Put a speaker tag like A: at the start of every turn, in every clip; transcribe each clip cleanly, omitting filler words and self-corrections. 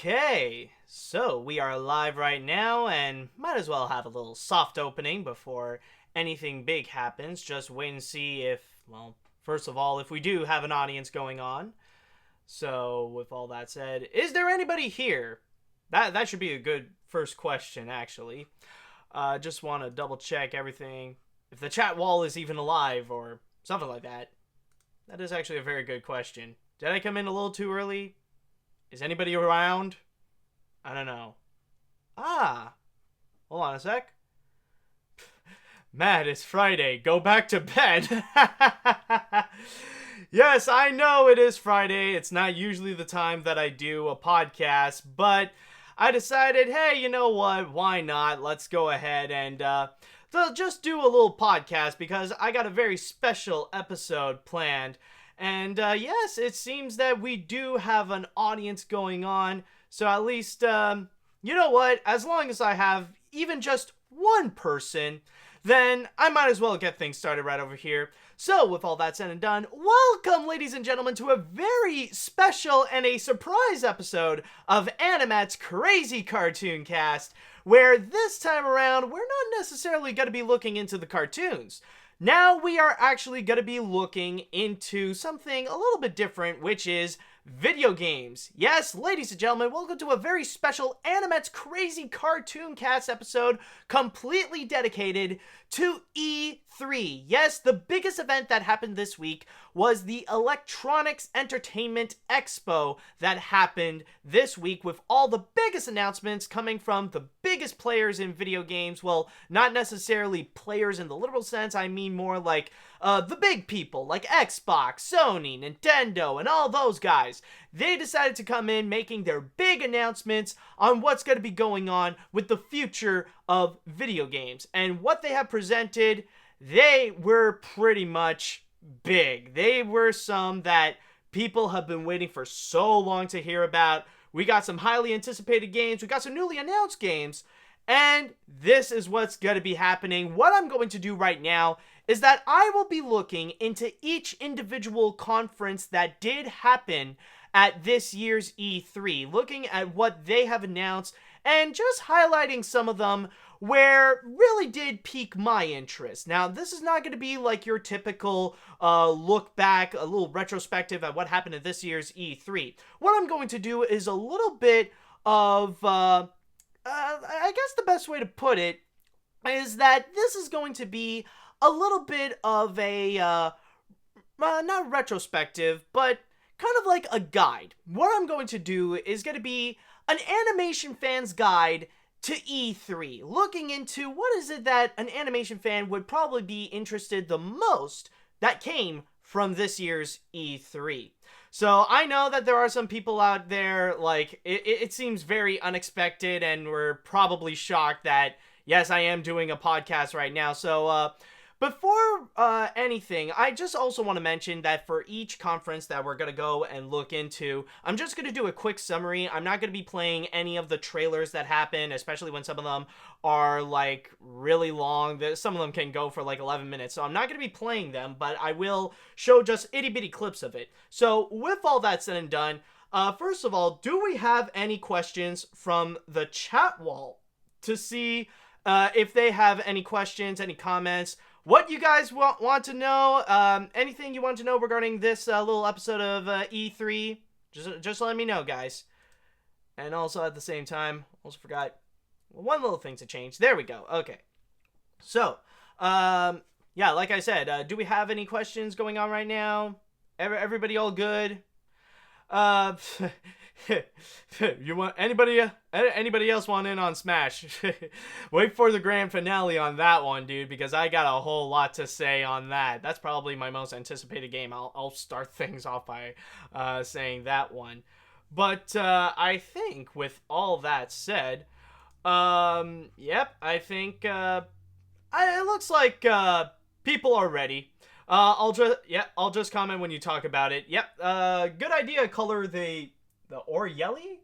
A: Okay, so we are live right now and might as well have a little soft opening before anything big happens. Just wait and see if, well, first of all, if we do have an audience going on. So, with all that said, is there anybody here? That should be a good first question, actually. Just want to double check everything. If the chat wall is even alive or something like that. That is actually a very good question. Did I come in a little too early? Is anybody around? I don't know. Hold on a sec. Matt, it's Friday. Go back to bed. Yes, I know it is Friday. It's not usually the time that I do a podcast, but I decided, hey, you know what? Why not? Let's go ahead and just do a little podcast because I got a very special episode planned. And yes, it seems that we do have an audience going on. So at least, you know what? As long as I have even just one person, then I might as well get things started right over here. So with all that said and done, welcome, ladies and gentlemen, to a very special and a surprise episode of AniMat's Crazy Cartoon Cast, where this time around, we're not necessarily going to be looking into the cartoons. Now we are actually going to be looking into something a little bit different, which is video games. Yes, ladies and gentlemen, welcome to a very special AniMat's Crazy Cartoon Cast episode completely dedicated to E3. Yes, the biggest event that happened this week was the Electronics Entertainment Expo that happened this week with all the biggest announcements coming from the biggest players in video games. Well, not necessarily players in the literal sense, I mean more like the big people like Xbox, Sony, Nintendo, and all those guys. They decided to come in making their big announcements on what's going to be going on with the future of video games. And what they have presented, they were pretty much big. They were some that people have been waiting for so long to hear about. We got some highly anticipated games. We got some newly announced games. And this is what's going to be happening. What I'm going to do right now is that I will be looking into each individual conference that did happen at this year's E3, looking at what they have announced and just highlighting some of them where really did pique my interest. Now, this is not going to be like your typical look back, a little retrospective at what happened at this year's E3. What I'm going to do is a little bit of, I guess the best way to put it is that this is going to be a little bit of a, not retrospective, but kind of like a guide. What I'm going to do is going to be an animation fan's guide to E3, looking into what is it that an animation fan would probably be interested the most that came from this year's E3. So I know that there are some people out there, like, it seems very unexpected and we're probably shocked that, yes, I am doing a podcast right now. So, before anything, I just also want to mention that for each conference that we're going to go and look into, I'm just going to do a quick summary. I'm not going to be playing any of the trailers that happen, especially when some of them are like really long. Some of them can go for like 11 minutes, so I'm not going to be playing them, but I will show just itty-bitty clips of it. So with all that said and done, first of all, do we have any questions from the chat wall to see if they have any questions, any comments? What you guys want to know, anything you want to know regarding this little episode of E3, just let me know, guys. And also at the same time, also forgot one little thing to change. There we go. Okay. So, yeah, like I said, do we have any questions going on right now? Everybody all good? You want anybody else want in on Smash? Wait for the grand finale on that one, dude, because I got a whole lot to say on that. That's probably my most anticipated game. I'll start things off by saying that one. But I think with all that said, yep, I think it looks like people are ready. I'll just comment when you talk about it. Yep, good idea. Color the Orielli?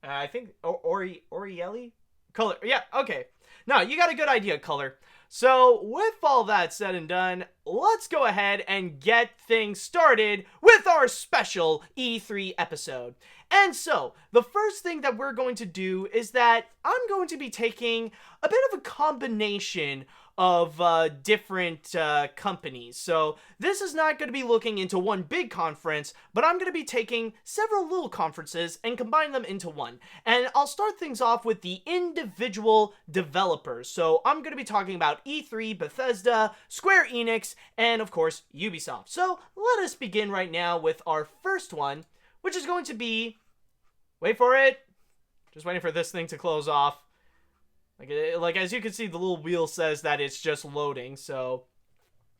A: I think Orielli? Color, yeah, okay. No, you got a good idea, color. So, with all that said and done, let's go ahead and get things started with our special E3 episode. And so, the first thing that we're going to do is that I'm going to be taking a bit of a combination of different companies. So this is not going to be looking into one big conference, but I'm going to be taking several little conferences and combine them into one. And I'll start things off with the individual developers. So I'm going to be talking about E3, Bethesda, Square-Enix, and of course Ubisoft. So let us begin right now with our first one, which is going to be, wait for it, just waiting for this thing to close off. Like, as you can see, the little wheel says that it's just loading, so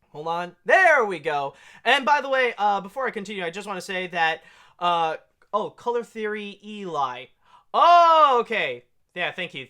A: hold on. There we go. And by the way, before I continue, I just want to say that, Color Theory Eli. Oh, okay. Yeah, thank you.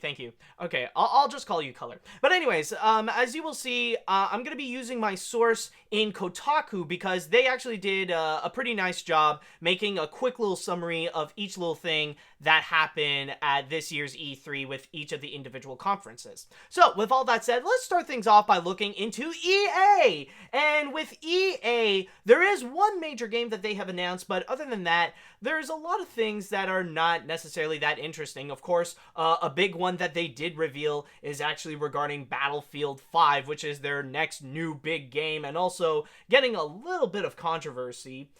A: Okay, I'll just call you Color. But anyways, as you will see, I'm going to be using my source in Kotaku because they actually did a pretty nice job making a quick little summary of each little thing that happened at this year's E3 with each of the individual conferences. So, with all that said, let's start things off by looking into EA! And with EA, there is one major game that they have announced, but other than that, there's a lot of things that are not necessarily that interesting. Of course, a big one that they did reveal is actually regarding Battlefield 5, which is their next new big game, and also getting a little bit of controversy.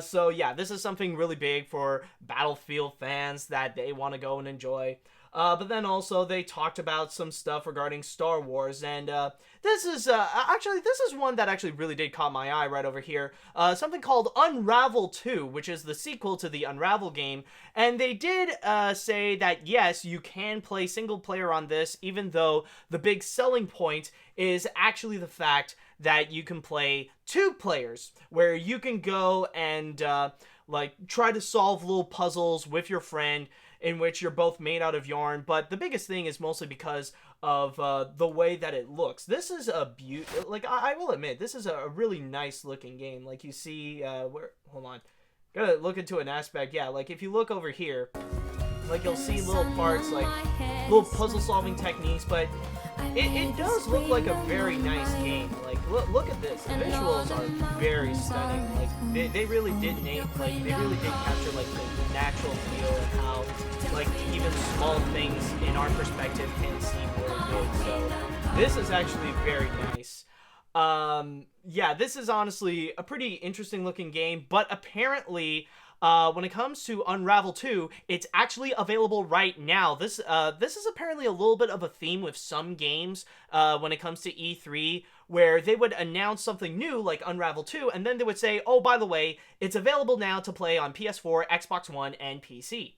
A: So yeah, this is something really big for Battlefield fans that they want to go and enjoy. But then also they talked about some stuff regarding Star Wars, and this is one that actually really did caught my eye right over here. Something called Unravel 2, which is the sequel to the Unravel game, and they did say that yes, you can play single player on this, even though the big selling point is actually the fact that you can play two players, where you can go and like try to solve little puzzles with your friend in which you're both made out of yarn. But the biggest thing is mostly because of the way that it looks. This is a like I will admit, this is a really nice looking game. Like you see, hold on, gotta look into an aspect. Yeah, like if you look over here, like you'll see little parts, like little puzzle solving techniques, but it does look like a very nice game. Like look at this, the visuals are very stunning. Like they really did capture like the natural feel and how like even small things in our perspective can seem really big. So this is actually very nice. Yeah, this is honestly a pretty interesting looking game, but apparently when it comes to Unravel 2, it's actually available right now. This is apparently a little bit of a theme with some games when it comes to E3, where they would announce something new like Unravel 2, and then they would say, oh, by the way, it's available now to play on PS4, Xbox One, and PC.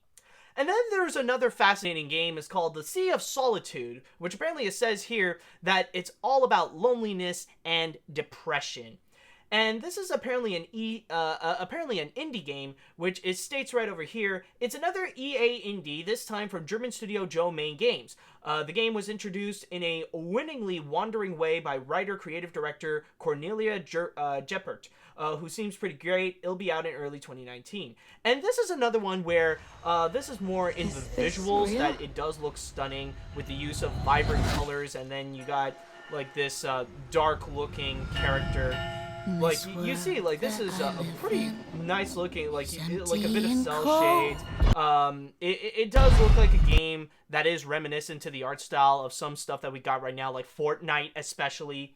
A: And then there's another fascinating game. It's called The Sea of Solitude, which apparently it says here that it's all about loneliness and depression. And this is apparently an indie game, which it states right over here. It's another EA indie, this time from German studio Joe Main Games. The game was introduced in a winningly wandering way by writer-creative director Cornelia Jeppert, who seems pretty great. It'll be out in early 2019. And this is another one where this is more in the visuals, that it does look stunning with the use of vibrant colors, and then you got like this dark-looking character. Like you see, like this is a pretty nice looking, like a bit of cell shades. It does look like a game that is reminiscent to the art style of some stuff that we got right now, like Fortnite especially.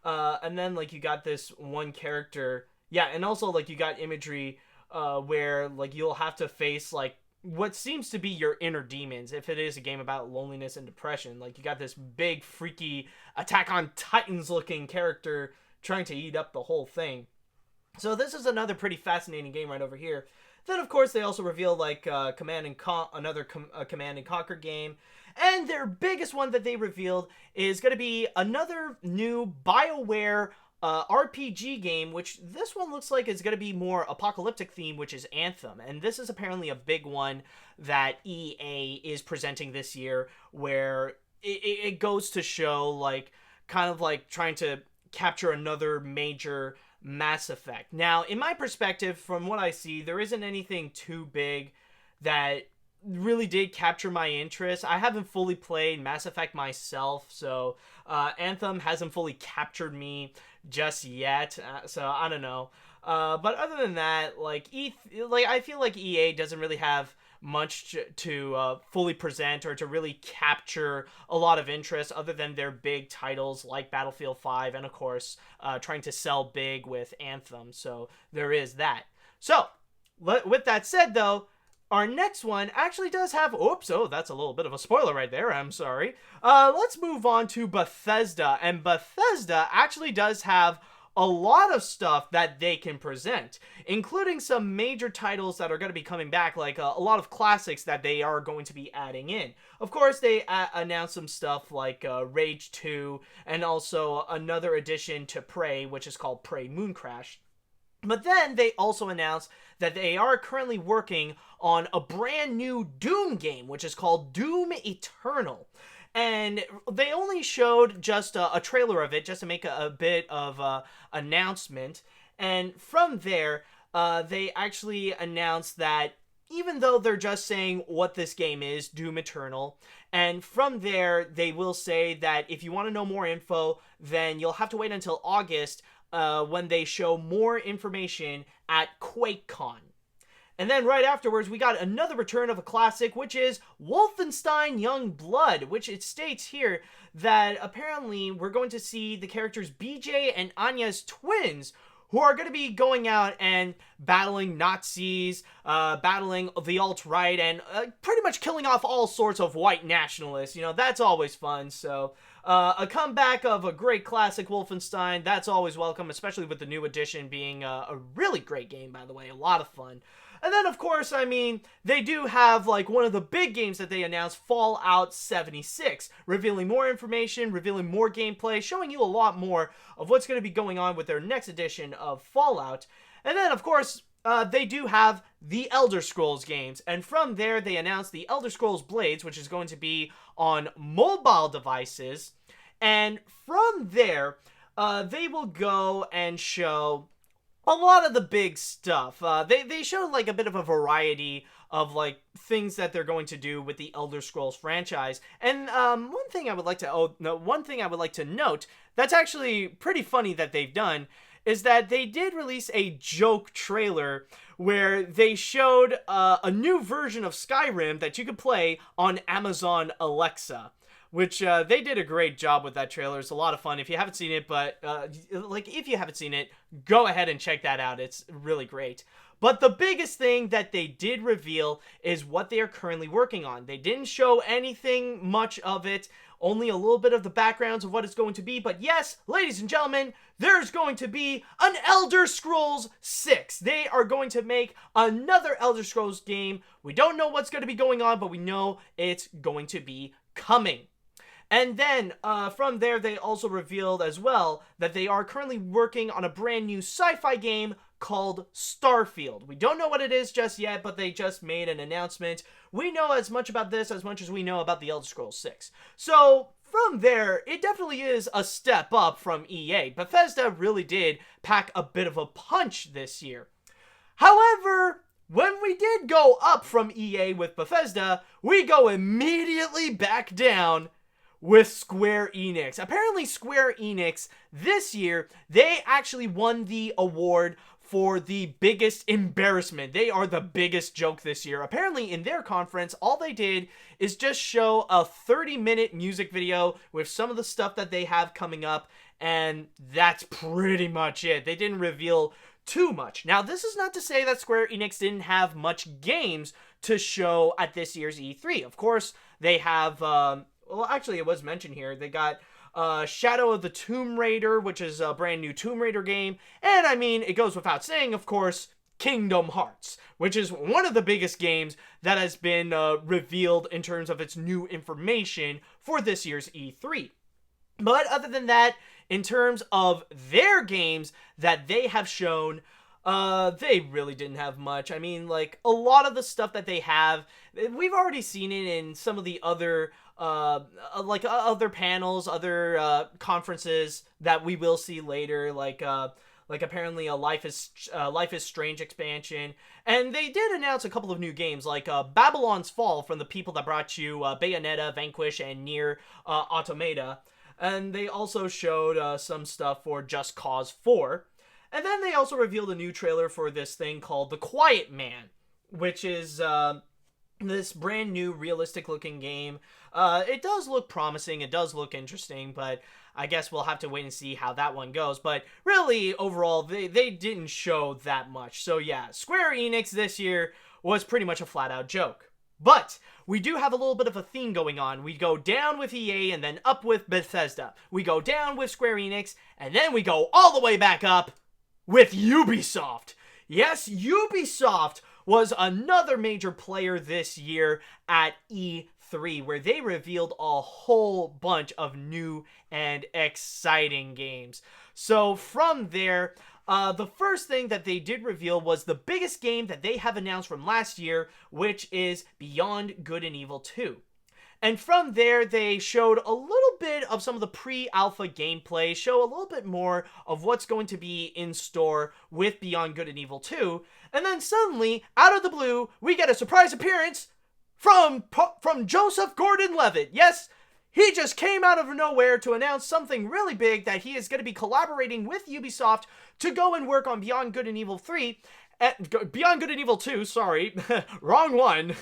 A: And then like you got this one character, yeah, and also like you got imagery where like you'll have to face like what seems to be your inner demons if it is a game about loneliness and depression. Like you got this big freaky Attack on Titans looking character trying to eat up the whole thing. So this is another pretty fascinating game right over here. Then of course they also reveal like Command and Conquer game, and their biggest one that they revealed is going to be another new BioWare RPG game, which this one looks like is going to be more apocalyptic theme, which is Anthem. And this is apparently a big one that EA is presenting this year, where it goes to show like kind of like trying to capture another major Mass Effect. Now, in my perspective, from what I see, there isn't anything too big that really did capture my interest. I haven't fully played Mass Effect myself, so Anthem hasn't fully captured me just yet. So I don't know. But other than that, I feel like EA doesn't really have much to fully present or to really capture a lot of interest other than their big titles like Battlefield 5 and, of course, trying to sell big with Anthem. So there is that. So, with that said, though, our next one actually does have... that's a little bit of a spoiler right there. I'm sorry. Let's move on to Bethesda. And Bethesda actually does have a lot of stuff that they can present, including some major titles that are going to be coming back, like a lot of classics that they are going to be adding in. Of course, they announced some stuff like Rage 2, and also another addition to Prey, which is called Prey Mooncrash. But then they also announced that they are currently working on a brand new Doom game, which is called Doom Eternal. And they only showed just a trailer of it, just to make a bit of announcement. And from there, they actually announced that even though they're just saying what this game is, Doom Eternal, and from there, they will say that if you want to know more info, then you'll have to wait until August when they show more information at QuakeCon. And then right afterwards, we got another return of a classic, which is Wolfenstein Young Blood, which it states here that apparently we're going to see the characters BJ and Anya's twins, who are going to be going out and battling Nazis, battling the alt-right, and pretty much killing off all sorts of white nationalists. You know, that's always fun. So a comeback of a great classic Wolfenstein, that's always welcome, especially with the new edition being a really great game, by the way. A lot of fun. And then, of course, I mean, they do have, like, one of the big games that they announced, Fallout 76, revealing more information, revealing more gameplay, showing you a lot more of what's going to be going on with their next edition of Fallout. And then, of course, they do have the Elder Scrolls games. And from there, they announced the Elder Scrolls Blades, which is going to be on mobile devices. And from there, they will go and show a lot of the big stuff. They showed like a bit of a variety of like things that they're going to do with the Elder Scrolls franchise. And one thing I would like to note that's actually pretty funny that they've done is that they did release a joke trailer where they showed a new version of Skyrim that you could play on Amazon Alexa. Which they did a great job with that trailer. It's a lot of fun. If you haven't seen it, if you haven't seen it, go ahead and check that out. It's really great. But the biggest thing that they did reveal is what they are currently working on. They didn't show anything much of it, only a little bit of the backgrounds of what it's going to be. But yes, ladies and gentlemen, there's going to be an Elder Scrolls 6. They are going to make another Elder Scrolls game. We don't know what's going to be going on, but we know it's going to be coming. And then, from there, they also revealed as well that they are currently working on a brand new sci-fi game called Starfield. We don't know what it is just yet, but they just made an announcement. We know as much about this as much as we know about the Elder Scrolls 6. So, from there, it definitely is a step up from EA. Bethesda really did pack a bit of a punch this year. However, when we did go up from EA with Bethesda, we go immediately back down with Square-Enix. Apparently Square-Enix this year, they actually won the award for the biggest embarrassment. They are the biggest joke this year. Apparently in their conference, all they did is just show a 30-minute music video with some of the stuff that they have coming up, and that's pretty much it. They didn't reveal too much. Now, this is not to say that Square Enix didn't have much games to show at this year's E3. Of course, they have well, actually, it was mentioned here. They got Shadow of the Tomb Raider, which is a brand new Tomb Raider game. And, I mean, it goes without saying, of course, Kingdom Hearts, which is one of the biggest games that has been revealed in terms of its new information for this year's E3. But other than that, in terms of their games that they have shown, they really didn't have much. I mean, like, a lot of the stuff that they have, we've already seen it in some of the other other panels, other conferences that we will see later, like like apparently a Life is Strange expansion, and they did announce a couple of new games like Babylon's Fall from the people that brought you Bayonetta, Vanquish, and Nier Automata, and they also showed some stuff for Just Cause 4, and then they also revealed a new trailer for this thing called The Quiet Man, which is this brand new realistic looking game. It does look promising, it does look interesting, but I guess we'll have to wait and see how that one goes. But really, overall, they didn't show that much. So yeah, Square Enix this year was pretty much a flat out joke. But we do have a little bit of a theme going on. We go down with EA and then up with Bethesda. We go down with Square Enix and then we go all the way back up with Ubisoft. Yes, Ubisoft was another major player this year at E3, where they revealed a whole bunch of new and exciting games. So from there, the first thing that they did reveal was the biggest game that they have announced from last year, which is Beyond Good and Evil 2. And from there, they showed a little bit of some of the pre-alpha gameplay, show a little bit more of what's going to be in store with Beyond Good and Evil 2. And then suddenly, out of the blue, we get a surprise appearance from Joseph Gordon-Levitt. Yes, he just came out of nowhere to announce something really big, that he is going to be collaborating with Ubisoft to go and work on Beyond Good and Evil 3. Beyond Good and Evil 2, sorry. Wrong one.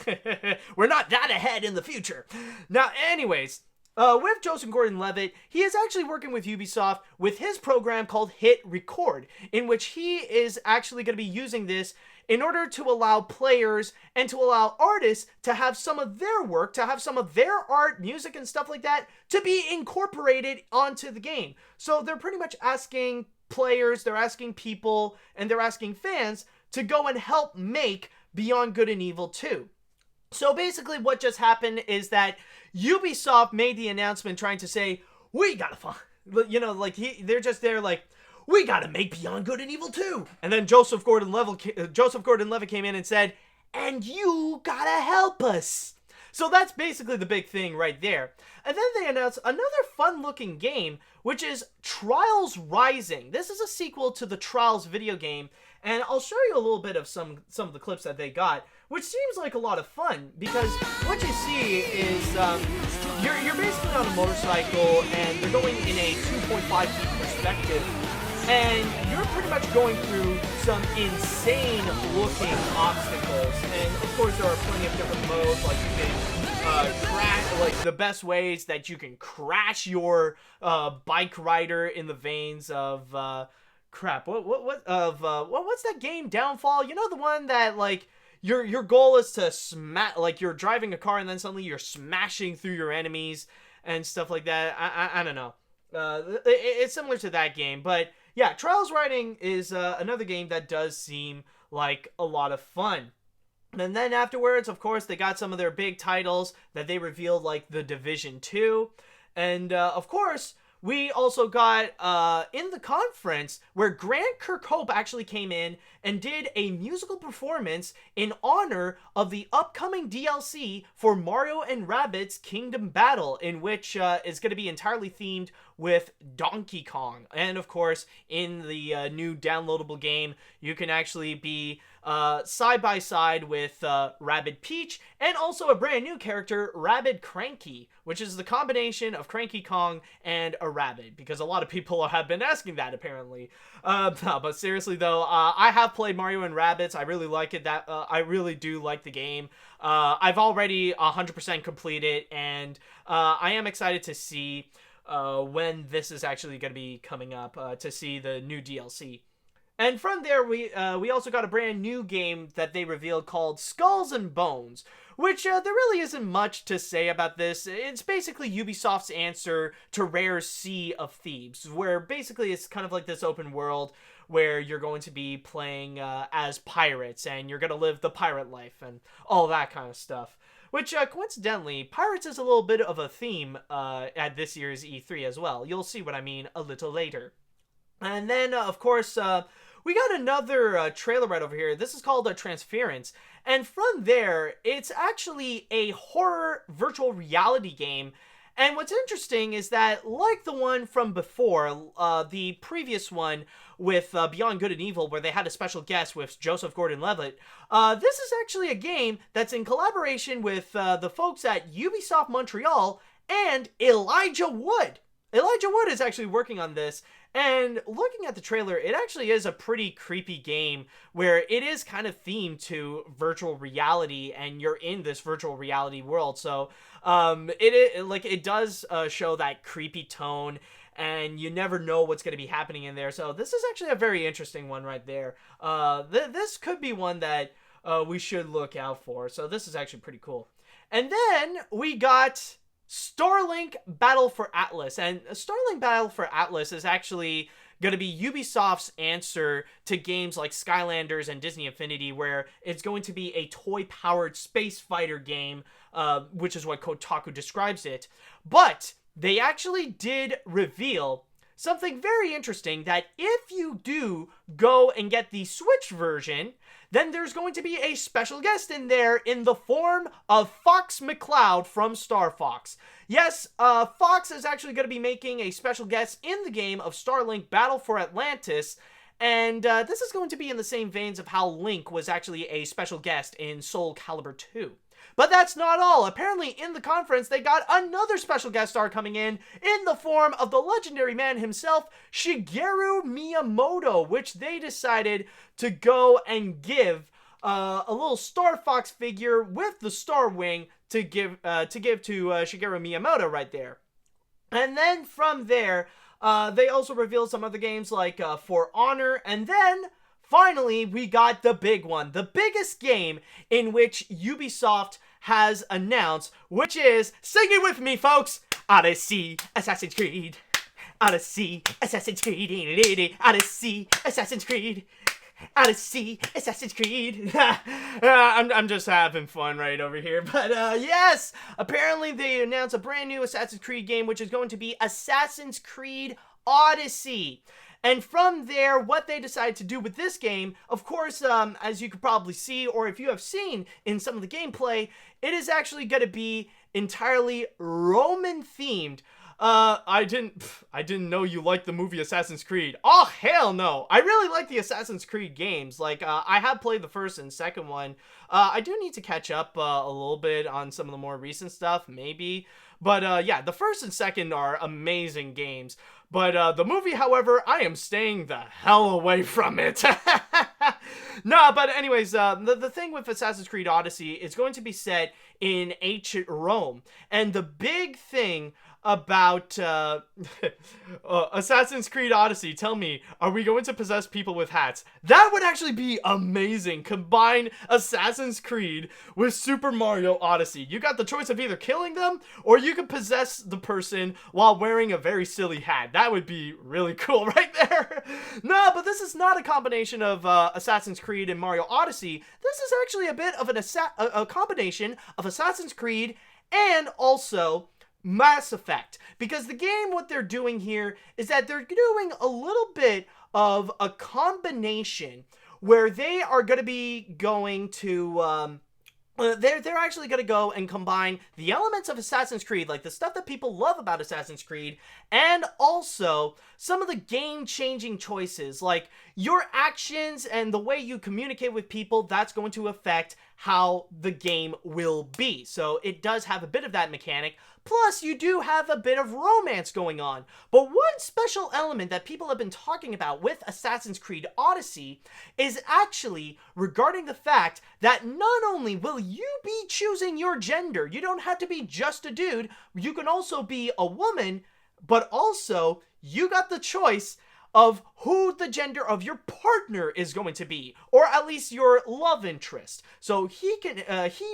A: We're not that ahead in the future. Now, anyways, with Joseph Gordon-Levitt, he is actually working with Ubisoft with his program called Hit Record, in which he is actually going to be using this in order to allow players and to allow artists to have some of their work, to have some of their art, music, and stuff like that to be incorporated onto the game. So they're pretty much asking players, they're asking people, and they're asking fans to go and help make Beyond Good and Evil 2. So basically what just happened is that Ubisoft made the announcement trying to say, we gotta find, they're just there like, we gotta make Beyond Good and Evil 2. And then Joseph Gordon-Levitt came in and said, and you gotta help us. So that's basically the big thing right there. And then they announced another fun-looking game, which is Trials Rising. This is a sequel to the Trials video game, and I'll show you a little bit of some of the clips that they got, which seems like a lot of fun, because what you see is you're basically on a motorcycle, and you're going in a 2.5D perspective, and you're pretty much going through some insane-looking obstacles. And of course, there are plenty of different modes, like you can crash, like the best ways that you can crash your bike rider in the veins of crap. What's that game? Downfall. You know, the one that like your goal is to smash, like you're driving a car and then suddenly you're smashing through your enemies and stuff like that. I don't know. It's similar to that game, but yeah, Trials Rising is another game that does seem like a lot of fun. And then afterwards, of course, they got some of their big titles that they revealed, like The Division 2. And of course, we also got in the conference where Grant Kirkhope actually came in and did a musical performance in honor of the upcoming DLC for Mario and Rabbids Kingdom Battle, in which is going to be entirely themed with Donkey Kong. And of course, in the new downloadable game, you can actually be side by side with Rabbid Peach, and also a brand new character, Rabbid Cranky, which is the combination of Cranky Kong and a rabbit, because a lot of people have been asking that apparently. But seriously though, I have played Mario and Rabbids. I really like it. I really do like the game. I've already 100% completed, and I am excited to see when this is actually going to be coming up, to see the new DLC. And from there, we also got a brand new game that they revealed called Skulls and Bones, which there really isn't much to say about this. It's basically Ubisoft's answer to Rare's Sea of Thieves, where basically it's kind of like this open world where you're going to be playing as pirates, and you're going to live the pirate life and all that kind of stuff. Which, coincidentally, pirates is a little bit of a theme at this year's E3 as well. You'll see what I mean a little later. And then, of course, we got another trailer right over here. This is called Transference. And from there, it's actually a horror virtual reality game. And what's interesting is that, like the one from before, the previous one, with Beyond Good and Evil, where they had a special guest with Joseph Gordon-Levitt. This is actually a game that's in collaboration with the folks at Ubisoft Montreal and Elijah Wood. Elijah Wood is actually working on this, and looking at the trailer, it actually is a pretty creepy game where it is kind of themed to virtual reality, and you're in this virtual reality world. So it does show that creepy tone, and you never know what's going to be happening in there. So this is actually a very interesting one right there. This could be one that we should look out for. So this is actually pretty cool. And then we got Starlink Battle for Atlas. And Starlink Battle for Atlas is actually going to be Ubisoft's answer to games like Skylanders and Disney Infinity, where it's going to be a toy-powered space fighter game, which is what Kotaku describes it. But they actually did reveal something very interesting, that if you do go and get the Switch version, then there's going to be a special guest in there in the form of Fox McCloud from Star Fox. Yes, Fox is actually going to be making a special guest in the game of Starlink Battle for Atlantis, and this is going to be in the same veins of how Link was actually a special guest in Soul Calibur 2. But that's not all. Apparently, in the conference, they got another special guest star coming in the form of the legendary man himself, Shigeru Miyamoto, which they decided to go and give a little Star Fox figure with the Star Wing to give to Shigeru Miyamoto right there. And then from there, they also revealed some other games like For Honor, and then finally, we got the big one, the biggest game in which Ubisoft has announced, which is, sing it with me, folks, Odyssey, Assassin's Creed, Odyssey, Assassin's Creed, Odyssey, Assassin's Creed, Odyssey, Assassin's Creed. I'm just having fun right over here, but yes, apparently they announced a brand new Assassin's Creed game, which is going to be Assassin's Creed Odyssey. And from there, what they decided to do with this game, of course, as you could probably see, or if you have seen in some of the gameplay, it is actually going to be entirely Roman-themed. I didn't know you liked the movie Assassin's Creed. Oh, hell no. I really like the Assassin's Creed games. Like, I have played the first and second one. I do need to catch up a little bit on some of the more recent stuff, maybe. But, yeah, the first and second are amazing games. But the movie, however, I am staying the hell away from it. No, but anyways, the thing with Assassin's Creed Odyssey is going to be set in ancient Rome. And the big thing about Assassin's Creed Odyssey, tell me, are we going to possess people with hats? That would actually be amazing. Combine Assassin's Creed with Super Mario Odyssey. You got the choice of either killing them, or you could possess the person while wearing a very silly hat. That would be really cool right there. No, but this is not a combination of Assassin's Creed and Mario Odyssey. This is actually a bit of a combination of Assassin's Creed and also Mass Effect, because the game, what they're doing here is that they're doing a little bit of a combination where they are going to be going to they're actually going to go and combine the elements of Assassin's Creed, like the stuff that people love about Assassin's Creed, and also some of the game-changing choices, like your actions and the way you communicate with people, that's going to affect how the game will be. So it does have a bit of that mechanic. Plus, you do have a bit of romance going on. But one special element that people have been talking about with Assassin's Creed Odyssey is actually regarding the fact that not only will you be choosing your gender, you don't have to be just a dude, you can also be a woman, but also you got the choice of who the gender of your partner is going to be, or at least your love interest. So he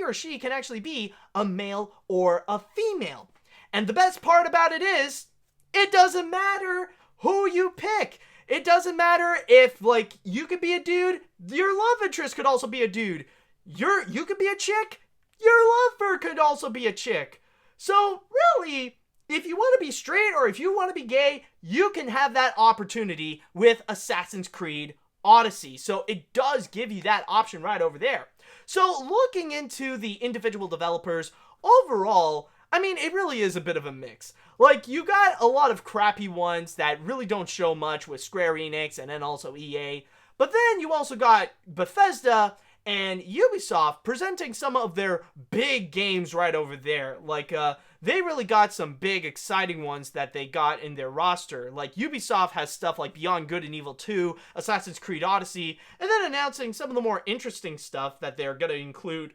A: or she can actually be a male or a female. And the best part about it is, it doesn't matter who you pick. It doesn't matter if, like, you could be a dude, your love interest could also be a dude. You could be a chick, your lover could also be a chick. So, really, if you want to be straight or if you want to be gay, you can have that opportunity with Assassin's Creed Odyssey. So it does give you that option right over there. So looking into the individual developers, overall, I mean, it really is a bit of a mix. Like, you got a lot of crappy ones that really don't show much with Square Enix and then also EA. But then you also got Bethesda and Ubisoft presenting some of their big games right over there. Like, they really got some big, exciting ones that they got in their roster. Like, Ubisoft has stuff like Beyond Good and Evil 2, Assassin's Creed Odyssey, and then announcing some of the more interesting stuff that they're going to include.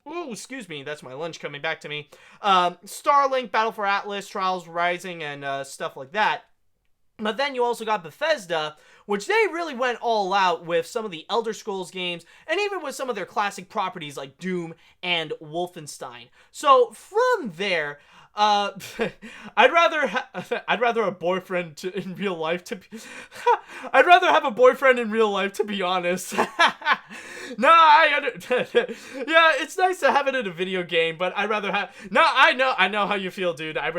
A: Ooh, excuse me, that's my lunch coming back to me. Starlink, Battle for Atlas, Trials Rising, and stuff like that. But then you also got Bethesda, which they really went all out with some of the Elder Scrolls games, and even with some of their classic properties like Doom and Wolfenstein. So from there, I'd rather a boyfriend in real life to be, I'd rather have a boyfriend in real life, to be honest. No, yeah, it's nice to have it in a video game, but I'd rather have, no, I know how you feel, dude. I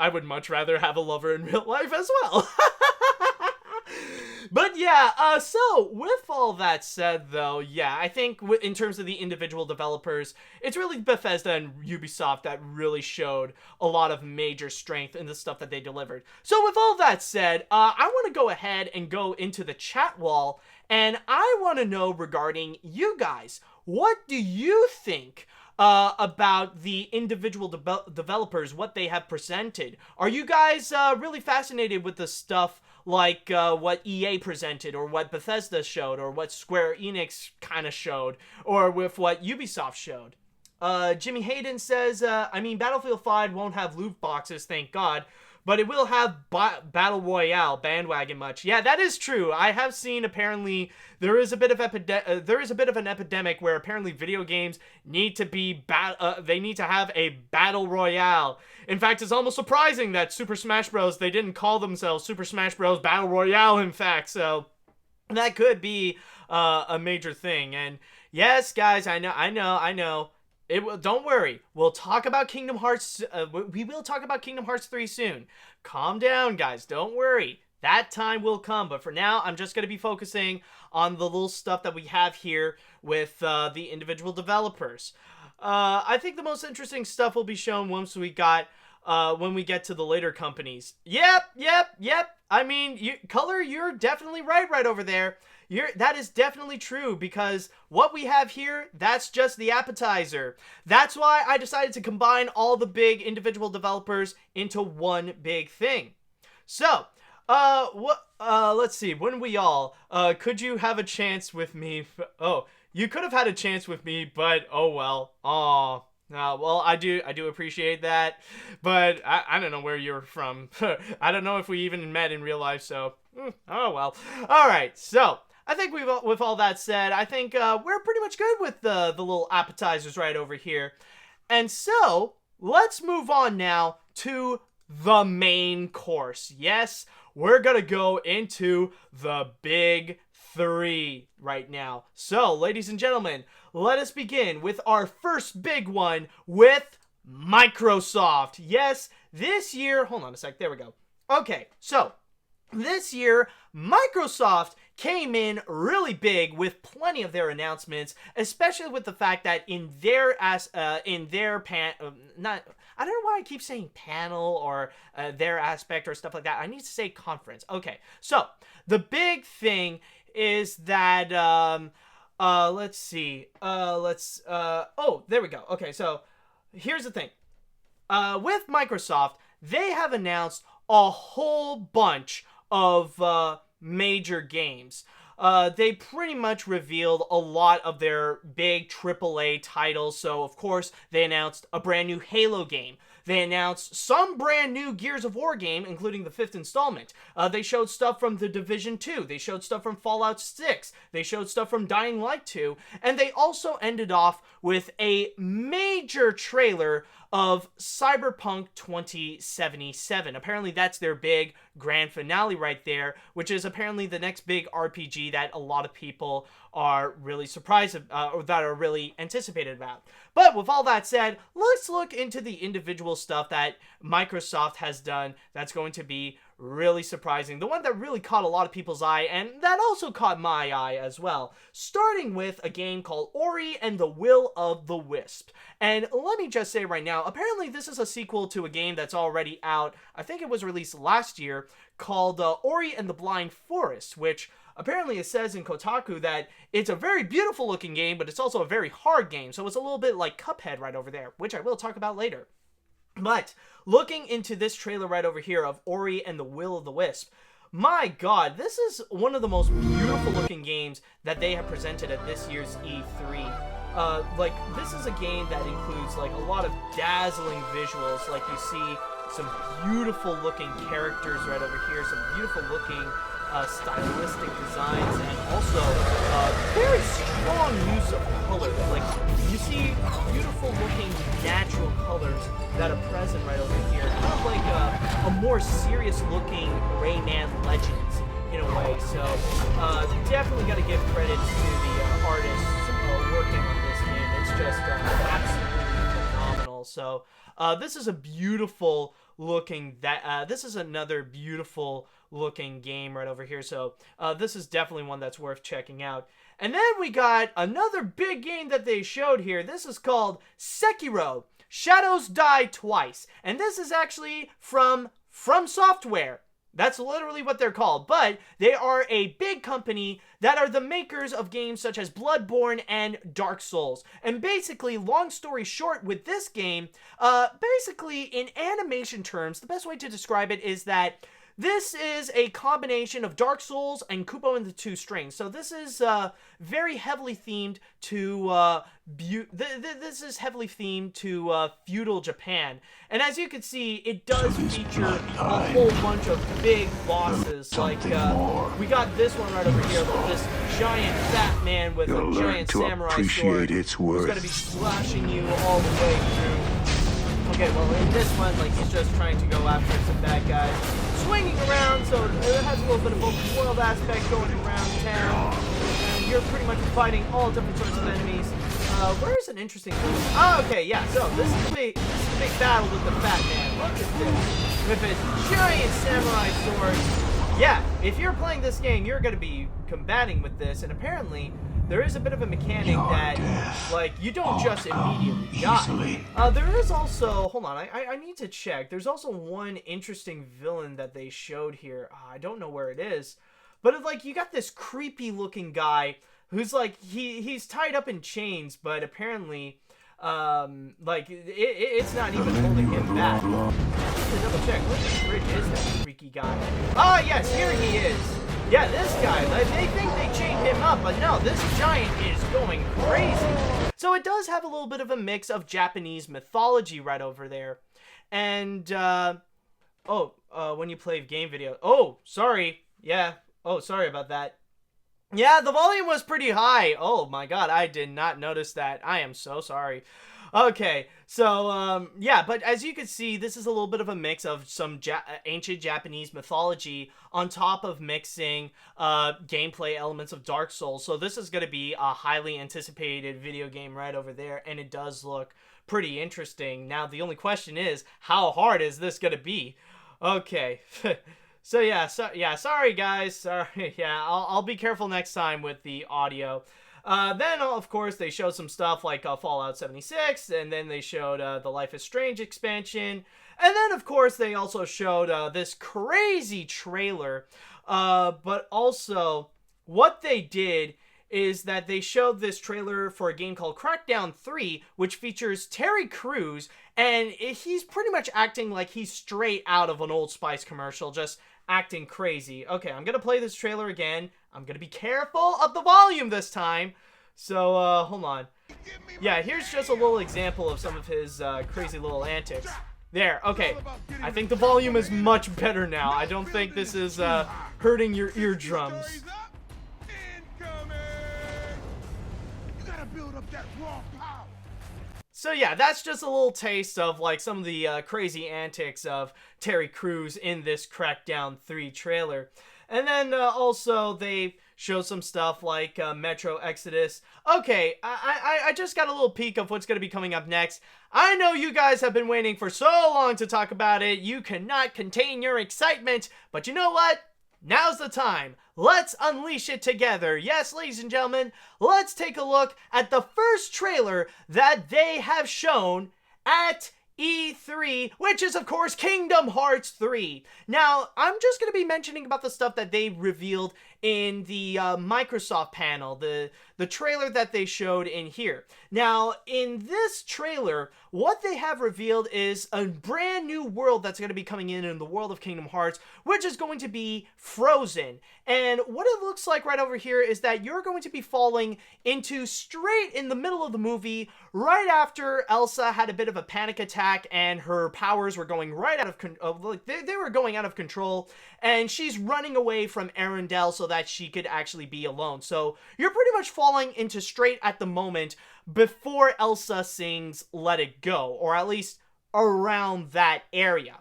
A: would much rather have a lover in real life as well. But yeah, so with all that said, though, yeah, I think in terms of the individual developers, it's really Bethesda and Ubisoft that really showed a lot of major strength in the stuff that they delivered. So with all that said, I want to go ahead and go into the chat wall, and I want to know regarding you guys, what do you think about the individual developers, what they have presented? Are you guys really fascinated with the stuff like what EA presented, or what Bethesda showed, or what Square Enix kind of showed, or with what Ubisoft showed? Jimmy Hayden says, I mean, Battlefield 5 won't have loot boxes, thank God, but it will have Battle Royale bandwagon much. Yeah, that is true. I have seen, apparently, there is a bit of an epidemic where apparently video games need to be they need to have a Battle Royale. In fact, it's almost surprising that Super Smash Bros. They didn't call themselves Super Smash Bros. Battle Royale, in fact, so that could be a major thing. And yes, guys, I know. Don't worry. We'll talk about Kingdom Hearts. We will talk about Kingdom Hearts 3 soon. Calm down, guys. Don't worry. That time will come. But for now, I'm just going to be focusing on the little stuff that we have here with the individual developers. I think the most interesting stuff will be shown once we got when we get to the later companies. Yep. I mean, Color, you're definitely right over there. That is definitely true, because what we have here, that's just the appetizer. That's why I decided to combine all the big individual developers into one big thing. So, let's see, when we all, could you have a chance with me? Oh, you could have had a chance with me, but oh well. Aw. Well, I do appreciate that, but I don't know where you're from. I don't know if we even met in real life, so, oh well. Alright, so, I think with all that said, I think we're pretty much good with the little appetizers right over here. And so, let's move on now to the main course. Yes, we're gonna go into the big three right now. So, ladies and gentlemen, let us begin with our first big one with Microsoft. Yes, this year, hold on a sec, there we go. Okay, so, this year, Microsoft came in really big with plenty of their announcements, especially with the fact that in their I don't know why I keep saying panel or their aspect or stuff like that. I need to say conference. Okay, so the big thing is that let's see. Oh, there we go. Okay, so here's the thing. With Microsoft, they have announced a whole bunch of major games. They pretty much revealed a lot of their big AAA titles. So, of course, they announced a brand new Halo game. They announced some brand new Gears of War game, including the 5th installment. They showed stuff from The Division 2. They showed stuff from Fallout 6. They showed stuff from Dying Light 2. And they also ended off with a major trailer of Cyberpunk 2077. Apparently that's their big grand finale right there, which is apparently the next big RPG RPG that a lot of people are really surprised or that are really anticipated about. But with all that said, let's look into the individual stuff that Microsoft has done that's going to be really surprising. The one that really caught a lot of people's eye, and that also caught my eye as well. Starting with a game called Ori and the Will of the Wisp. And let me just say right now, apparently this is a sequel to a game that's already out. I think it was released last year, called Ori and the Blind Forest, which apparently it says in Kotaku that it's a very beautiful looking game, but it's also a very hard game. So it's a little bit like Cuphead right over there, which I will talk about later. But looking into this trailer right over here of Ori and the Will of the Wisp, my god, this is one of the most beautiful looking games that they have presented at this year's E3. This is a game that includes, like, a lot of dazzling visuals. Like, you see some beautiful looking characters right over here, some beautiful looking stylistic designs, and also very strong use of colors. Like, you see beautiful looking natural colors that are present right over here, kind of like a more serious looking Rayman Legends in a way. So definitely got to give credit to the artists working on this game. It's just absolutely phenomenal. So this is a beautiful looking this is another beautiful looking game right over here. So this is definitely one that's worth checking out. And then we got another big game that they showed here. This is called Sekiro: Shadows Die Twice. And this is actually from Software. That's literally what they're called. But they are a big company that are the makers of games such as Bloodborne and Dark Souls. And basically, long story short with this game, basically in animation terms, the best way to describe it is that this is a combination of Dark Souls and Kupo and the Two Strings. So this is very heavily themed to feudal Japan. And as you can see, it does feature a whole bunch of big bosses. Like we got this one right over here with this giant fat man with a giant samurai sword. He's going to be slashing you all the way through. Okay, well in this one, like, he's just trying to go after some bad guys, swinging around, so it has a little bit of open world aspect going around town, and you're pretty much fighting all different sorts of enemies. Where's an interesting thing? Oh, okay, yeah, so this is a big battle with the fat man. Look at this, with his giant samurai sword. Yeah, if you're playing this game, you're going to be combating with this, and apparently there is a bit of a mechanic that, like, you don't just immediately die. There is also, hold on, I need to check. There's also one interesting villain that they showed here. I don't know where it is. But, like, you got this creepy looking guy who's, like, he's tied up in chains, but apparently, like, it's not even holding him back. I need to double check. What fridge is that freaky guy? Ah, yes, here he is. Yeah, this guy, they think they chained him up, but no, this giant is going crazy. So it does have a little bit of a mix of Japanese mythology right over there. And, when you play game video. Oh, sorry. Yeah. Oh, sorry about that. Yeah, the volume was pretty high. Oh my god, I did not notice that. I am so sorry. Okay, so, yeah, but as you can see, this is a little bit of a mix of some ancient Japanese mythology on top of mixing gameplay elements of Dark Souls. So this is going to be a highly anticipated video game right over there, and it does look pretty interesting. Now, the only question is, how hard is this going to be? Okay. So sorry guys. Sorry. Yeah, I'll be careful next time with the audio. Then, of course, they showed some stuff like Fallout 76, and then they showed the Life is Strange expansion, and then, of course, they also showed this crazy trailer, but also, what they did is that they showed this trailer for a game called Crackdown 3, which features Terry Crews, and he's pretty much acting like he's straight out of an Old Spice commercial, just acting crazy. Okay, I'm gonna play this trailer again. I'm gonna be careful of the volume this time. So, hold on. Yeah, here's just a little example of some of his crazy little antics. There, okay. I think the volume is much better now. I don't think this is hurting your eardrums. So yeah, that's just a little taste of, like, some of the crazy antics of Terry Crews in this Crackdown 3 trailer. And then also they show some stuff like Metro Exodus. Okay, I just got a little peek of what's going to be coming up next. I know you guys have been waiting for so long to talk about it. You cannot contain your excitement, but you know what? Now's the time. Let's unleash it together. Yes, ladies and gentlemen, let's take a look at the first trailer that they have shown at E3, which is, of course, Kingdom Hearts 3. Now, I'm just going to be mentioning about the stuff that they revealed in the Microsoft panel, the trailer that they showed in here. Now, in this trailer, what they have revealed is a brand new world that's going to be coming in the world of Kingdom Hearts, which is going to be Frozen. And what it looks like right over here is that you're going to be falling into straight in the middle of the movie, right after Elsa had a bit of a panic attack and her powers were going right out of control. They were going out of control, and she's running away from Arendelle so that she could actually be alone. So you're pretty much falling into straight at the moment before Elsa sings Let It Go, or at least around that area.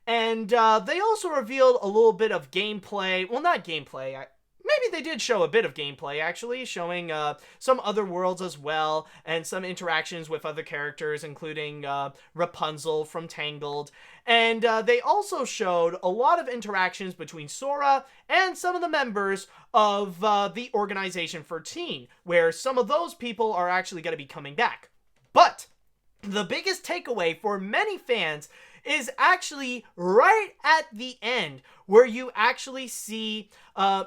A: And they also revealed a little bit of gameplay. Well, not gameplay. Maybe they did show a bit of gameplay, actually, showing some other worlds as well, and some interactions with other characters, including Rapunzel from Tangled. And they also showed a lot of interactions between Sora and some of the members of the Organization 13, where some of those people are actually going to be coming back. But the biggest takeaway for many fans is actually right at the end, where you actually see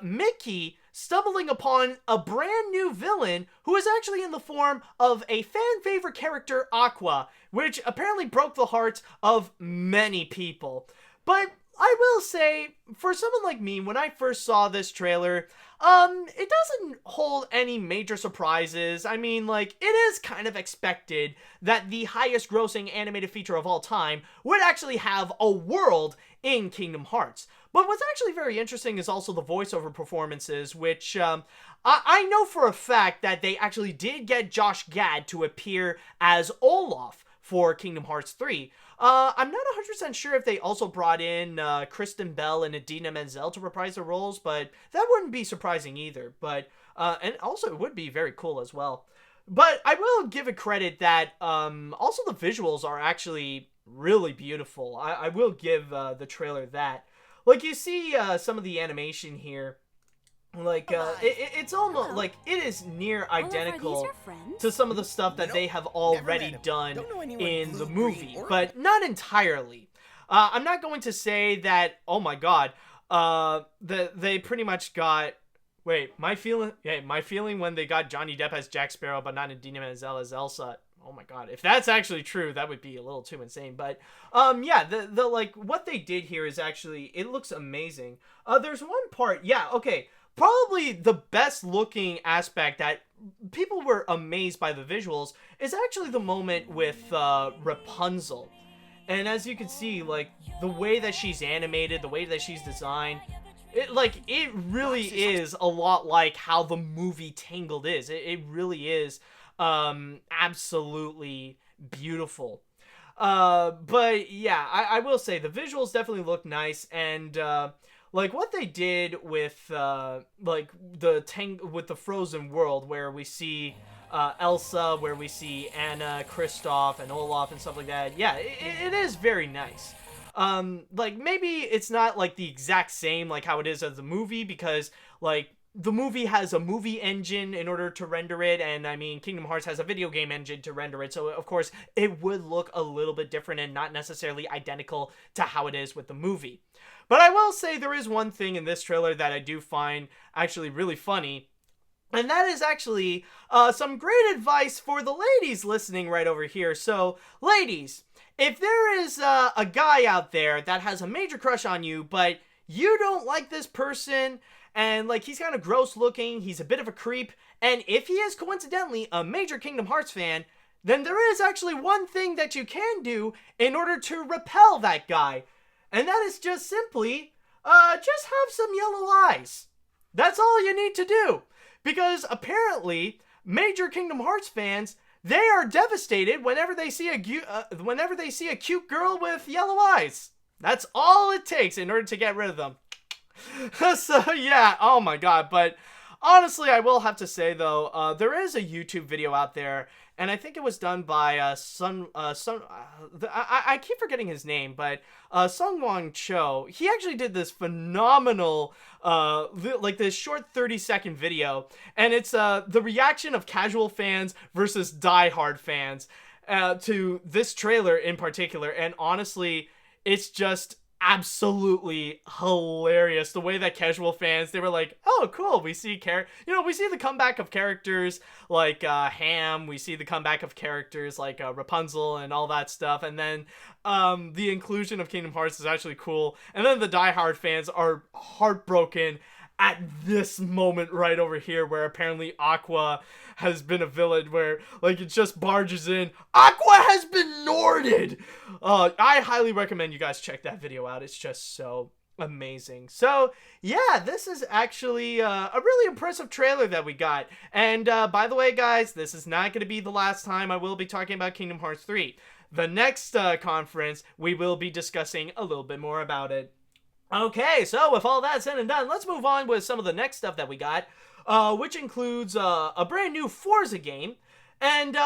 A: Mickey stumbling upon a brand new villain who is actually in the form of a fan favorite character, Aqua, which apparently broke the hearts of many people. But I will say, for someone like me, when I first saw this trailer, it doesn't hold any major surprises. I mean, like, it is kind of expected that the highest grossing animated feature of all time would actually have a world in Kingdom Hearts. But what's actually very interesting is also the voiceover performances, which I know for a fact that they actually did get Josh Gad to appear as Olaf for Kingdom Hearts 3. I'm not 100% sure if they also brought in Kristen Bell and Idina Menzel to reprise their roles, but that wouldn't be surprising either. But and also it would be very cool as well. But I will give it credit that also the visuals are actually really beautiful. I will give the trailer that. Like, you see some of the animation here. Like, it's almost like it is near identical to some of the stuff that they have already done in the movie, but not entirely. I'm not going to say that, oh my god, they pretty much got, my feeling when they got Johnny Depp as Jack Sparrow, but not Idina Menzel as Elsa. Oh my god, if that's actually true, that would be a little too insane. But, yeah, the like, what they did here is actually, it looks amazing. There's one part, yeah, okay. Probably the best looking aspect that people were amazed by the visuals is actually the moment with Rapunzel. And as you can see, like, the way that she's animated, the way that she's designed, it really is a lot like how the movie Tangled is. It really is absolutely beautiful. But yeah, I will say the visuals definitely look nice, and like what they did with with the Frozen world, where we see Elsa, where we see Anna, Kristoff, and Olaf and stuff like that. Yeah, it is very nice. Like, maybe it's not like the exact same like how it is as the movie, because like the movie has a movie engine in order to render it, and I mean Kingdom Hearts has a video game engine to render it, so of course it would look a little bit different and not necessarily identical to how it is with the movie. But I will say there is one thing in this trailer that I do find actually really funny, and that is actually some great advice for the ladies listening right over here. So, ladies, if there is a guy out there that has a major crush on you, but you don't like this person, and like he's kind of gross looking, he's a bit of a creep, and if he is coincidentally a major Kingdom Hearts fan, then there is actually one thing that you can do in order to repel that guy. And that is just simply, just have some yellow eyes. That's all you need to do. Because apparently, major Kingdom Hearts fans, they are devastated whenever they see a cute girl with yellow eyes. That's all it takes in order to get rid of them. So yeah, oh my god. But Honestly, I will have to say though, there is a YouTube video out there, and I think it was done by I keep forgetting his name, but Sungwon Cho. He actually did this phenomenal, like this short 30-second video, and it's the reaction of casual fans versus diehard fans to this trailer in particular, and honestly, it's just absolutely hilarious the way that casual fans, they were like, oh cool, we see we see the comeback of characters like Ham, we see the comeback of characters like Rapunzel and all that stuff, and then the inclusion of Kingdom Hearts is actually cool, and then the diehard fans are heartbroken at this moment right over here where apparently Aqua has been a villain, where like it just barges in, Aqua has been Norded. I highly recommend you guys check that video out. It's just so amazing. So yeah, this is actually a really impressive trailer that we got, and by the way guys, this is not going to be the last time I will be talking about Kingdom Hearts 3. The next conference we will be discussing a little bit more about it. Okay, so with all that said and done, let's move on with some of the next stuff that we got, which includes a brand new Forza game. And,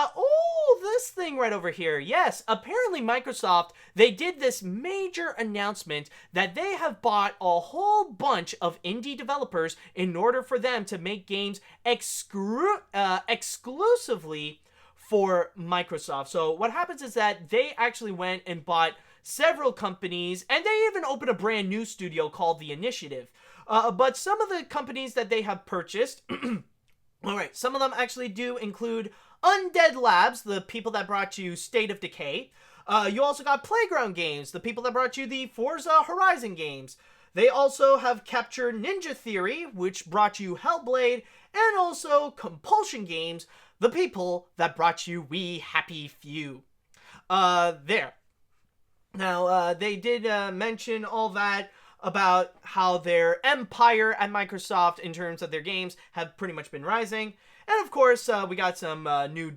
A: this thing right over here. Yes, apparently Microsoft, they did this major announcement that they have bought a whole bunch of indie developers in order for them to make games exclusively for Microsoft. So what happens is that they actually went and bought several companies, and they even opened a brand new studio called The Initiative. But some of the companies that they have purchased, alright, some of them actually do include Undead Labs, the people that brought you State of Decay. You also got Playground Games, the people that brought you the Forza Horizon games. They also have Capture Ninja Theory, which brought you Hellblade, and also Compulsion Games, the people that brought you We Happy Few. There. Now, they did mention all that about how their empire at Microsoft in terms of their games have pretty much been rising. And of course, we got some new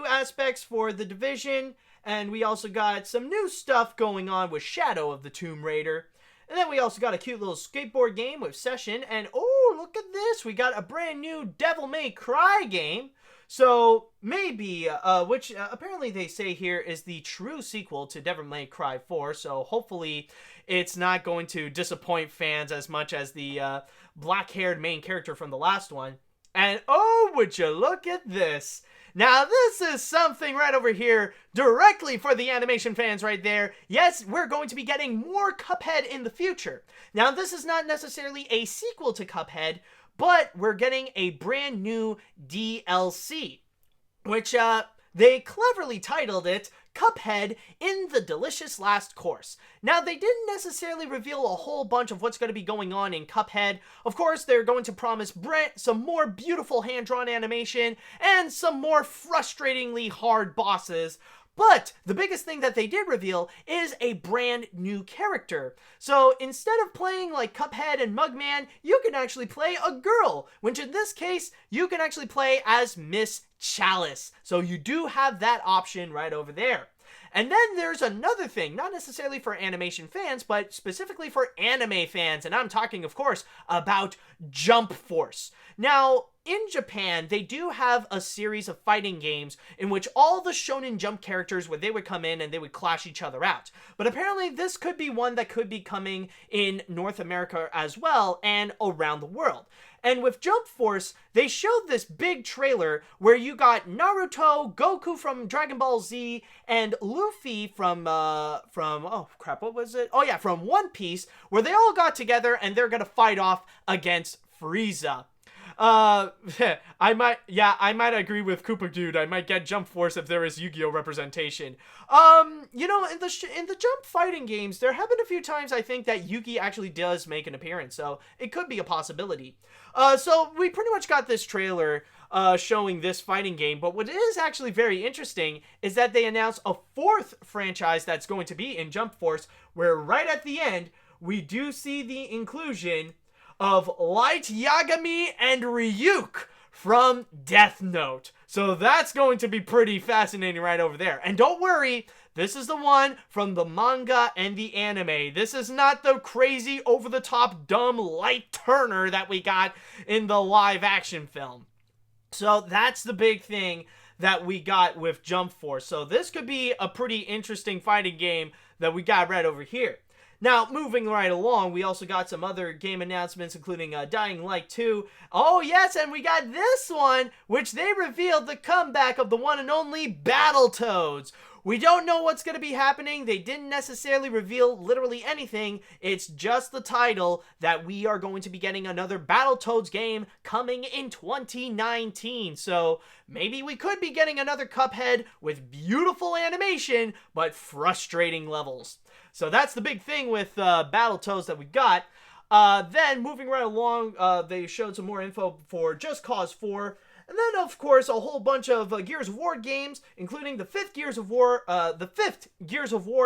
A: aspects for The Division, and we also got some new stuff going on with Shadow of the Tomb Raider. And then we also got a cute little skateboard game with Session, and oh, look at this, we got a brand new Devil May Cry game. So maybe, which apparently they say here is the true sequel to Devil May Cry 4, so hopefully it's not going to disappoint fans as much as the black-haired main character from the last one. And oh, would you look at this. Now this is something right over here directly for the animation fans right there. Yes, we're going to be getting more Cuphead in the future. Now this is not necessarily a sequel to Cuphead, but we're getting a brand new DLC, which they cleverly titled it Cuphead in the Delicious Last Course. Now, they didn't necessarily reveal a whole bunch of what's going to be going on in Cuphead. Of course, they're going to promise some more beautiful hand-drawn animation and some more frustratingly hard bosses. But the biggest thing that they did reveal is a brand new character. So instead of playing like Cuphead and Mugman, you can actually play a girl, which in this case, you can actually play as Miss Chalice. So you do have that option right over there. And then there's another thing, not necessarily for animation fans, but specifically for anime fans. And I'm talking, of course, about Jump Force. Now, in Japan, they do have a series of fighting games in which all the Shonen Jump characters, where they would come in and they would clash each other out. But apparently this could be one that could be coming in North America as well and around the world. And with Jump Force, they showed this big trailer where you got Naruto, Goku from Dragon Ball Z, and Luffy from oh crap, what was it? Oh yeah, from One Piece, where they all got together and they're gonna fight off against Frieza. I might agree with Koopa Dude. I might get Jump Force if there is Yu-Gi-Oh representation. You know, in the Jump fighting games, there have been a few times I think that Yugi actually does make an appearance, so it could be a possibility. So we pretty much got this trailer showing this fighting game, but what is actually very interesting is that they announced a fourth franchise that's going to be in Jump Force, where right at the end, we do see the inclusion of Light Yagami and Ryuk from Death Note. So that's going to be pretty fascinating right over there. And don't worry, this is the one from the manga and the anime. This is not the crazy, over-the-top, dumb light turner that we got in the live-action film. So that's the big thing that we got with Jump Force. So this could be a pretty interesting fighting game that we got right over here. Now, moving right along, we also got some other game announcements, including Dying Light 2. Oh, yes, and we got this one, which they revealed the comeback of the one and only Battletoads. We don't know what's going to be happening. They didn't necessarily reveal literally anything. It's just the title that we are going to be getting another Battletoads game coming in 2019. So maybe we could be getting another Cuphead with beautiful animation, but frustrating levels. So that's the big thing with Battletoads that we got. Then moving right along, they showed some more info for Just Cause 4. And then, of course, a whole bunch of Gears of War games, including the fifth Gears of War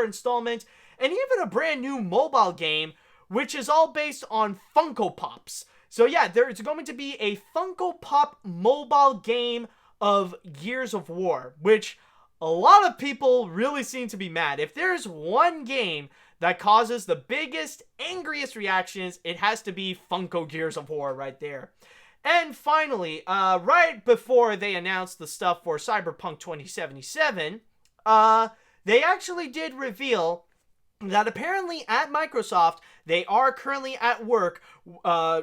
A: installment, and even a brand new mobile game, which is all based on Funko Pops. So yeah, there's going to be a Funko Pop mobile game of Gears of War, which a lot of people really seem to be mad. If there's one game that causes the biggest, angriest reactions, it has to be Funko Gears of War right there. And finally, right before they announced the stuff for Cyberpunk 2077, they actually did reveal that apparently at Microsoft, they are currently at work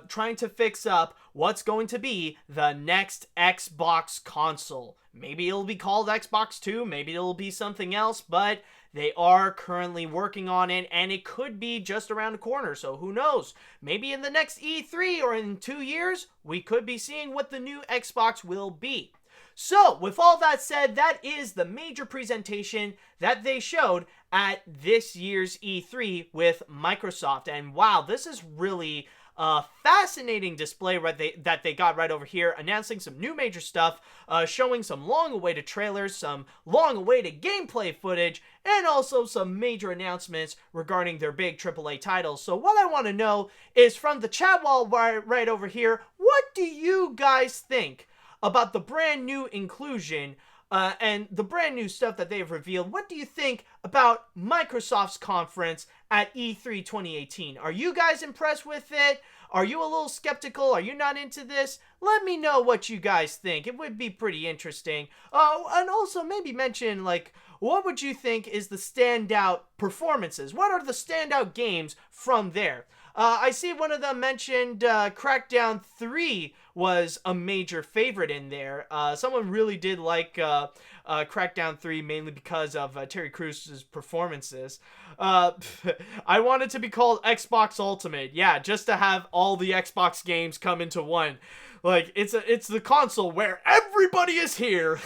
A: trying to fix up what's going to be the next Xbox console. Maybe it'll be called Xbox 2, maybe it'll be something else, but they are currently working on it, and it could be just around the corner, so who knows? Maybe in the next E3 or in 2 years, we could be seeing what the new Xbox will be. So, with all that said, that is the major presentation that they showed at this year's E3 with Microsoft. And wow, this is really a fascinating display that they got right over here, announcing some new major stuff, showing some long-awaited trailers, some long-awaited gameplay footage, and also some major announcements regarding their big AAA titles. So what I want to know is from the chat wall right over here, what do you guys think about the brand new inclusion and the brand new stuff that they've revealed? What do you think about Microsoft's conference at E3 2018? Are you guys impressed with it? Are you a little skeptical? Are you not into this? Let me know what you guys think. It would be pretty interesting. And also maybe mention, like, what would you think is the standout performances? What are the standout games from there? I see one of them mentioned Crackdown 3 was a major favorite in there. Someone really did like Crackdown 3 mainly because of Terry Crews's performances. I want it to be called Xbox Ultimate. Yeah, just to have all the Xbox games come into one. Like, it's the console where everybody is here.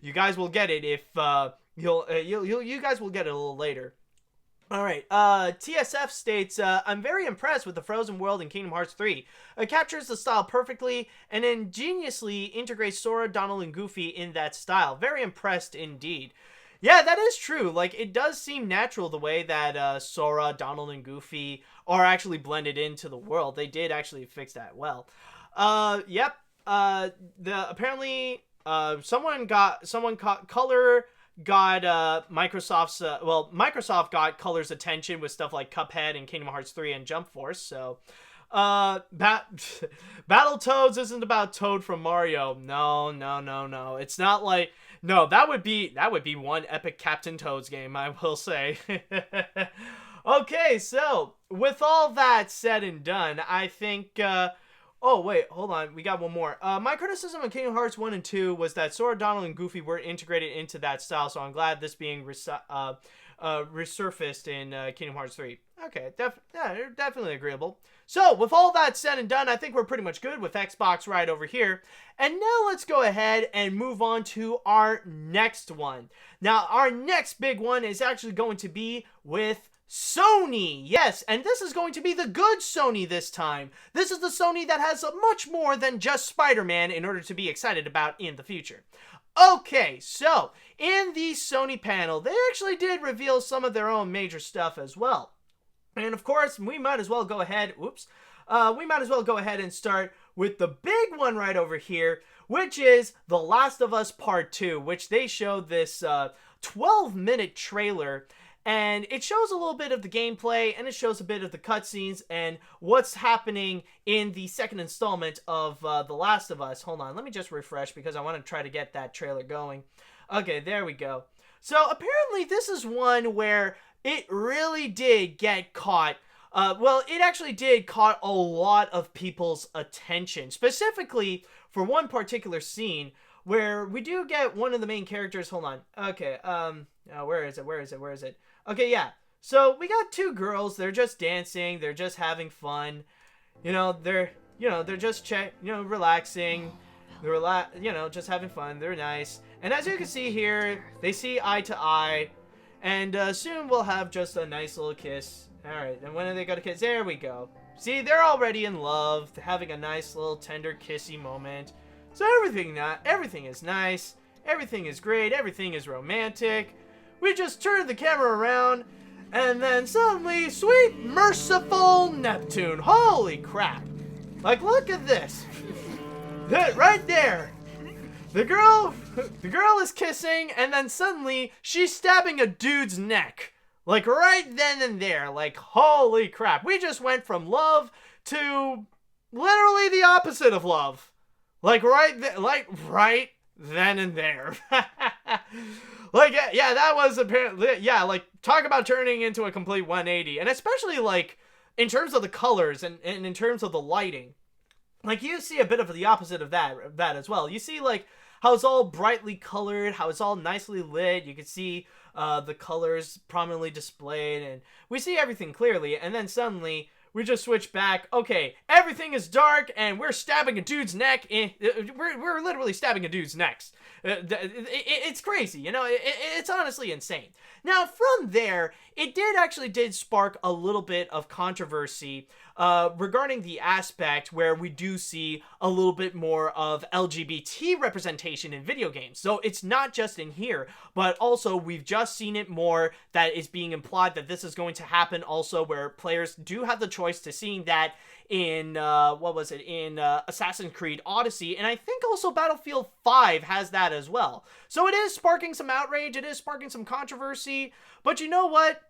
A: You guys will get it if you guys will get it a little later. Alright, TSF states, I'm very impressed with the Frozen World in Kingdom Hearts 3. It captures the style perfectly and ingeniously integrates Sora, Donald, and Goofy in that style. Very impressed indeed. Yeah, that is true. Like, it does seem natural the way that Sora, Donald, and Goofy are actually blended into the world. They did actually fix that well. Yep. Apparently, Microsoft got Color's attention with stuff like Cuphead and Kingdom Hearts 3 and Jump Force, so Battletoads isn't about Toad from Mario. No. It's not like, no, that would be one epic Captain Toad's game, I will say. Okay, so with all that said and done, I think oh, wait, hold on. We got one more. My criticism of Kingdom Hearts 1 and 2 was that Sora, Donald, and Goofy weren't integrated into that style, so I'm glad this being resurfaced in Kingdom Hearts 3. Okay, they're definitely agreeable. So, with all that said and done, I think we're pretty much good with Xbox right over here. And now let's go ahead and move on to our next one. Now, our next big one is actually going to be with Sony. Yes, and this is going to be the good Sony this time. This is the Sony that has much more than just Spider-Man in order to be excited about in the future. Okay, so in the Sony panel, they actually did reveal some of their own major stuff as well. And of course, we might as well go ahead and start with the big one right over here, which is The Last of Us Part 2, which they showed this 12-minute trailer. And it shows a little bit of the gameplay, and it shows a bit of the cutscenes and what's happening in the second installment of The Last of Us. Hold on, let me just refresh because I want to try to get that trailer going. Okay, there we go. So apparently this is one where it really did get caught. Well, it actually did caught a lot of people's attention, specifically for one particular scene where we do get one of the main characters. Hold on. Okay, where is it? Okay, yeah. So we got two girls. They're just dancing. They're just having fun. They're just relaxing. They're just having fun. They're nice. And as you can see here, they see eye to eye. And soon we'll have just a nice little kiss. Alright, and when are they gonna kiss? There we go. See, they're already in love, having a nice little tender kissy moment. So everything is nice. Everything is great. Everything is romantic. We just turned the camera around, and then suddenly, sweet, merciful Neptune. Holy crap. Like, look at this. Right there. The girl is kissing, and then suddenly, she's stabbing a dude's neck. Like, right then and there. Like, holy crap. We just went from love to literally the opposite of love. Like, right then and there. Like, yeah, that was apparently, yeah, like, talk about turning into a complete 180. And especially, like, in terms of the colors and in terms of the lighting. Like, you see a bit of the opposite of that as well. You see, like, how it's all brightly colored, how it's all nicely lit. You can see the colors prominently displayed, and we see everything clearly. And then suddenly, we just switch back. Okay, everything is dark, and we're stabbing a dude's neck. We're literally stabbing a dude's neck. It's crazy, it's honestly insane. Now, from there, it did spark a little bit of controversy regarding the aspect where we do see a little bit more of LGBT representation in video games. So it's not just in here, but also we've just seen it more that is being implied that this is going to happen also, where players do have the choice to seeing that in Assassin's Creed Odyssey, and I think also Battlefield 5 has that as well. So it is sparking some outrage, it is sparking some controversy, but you know what?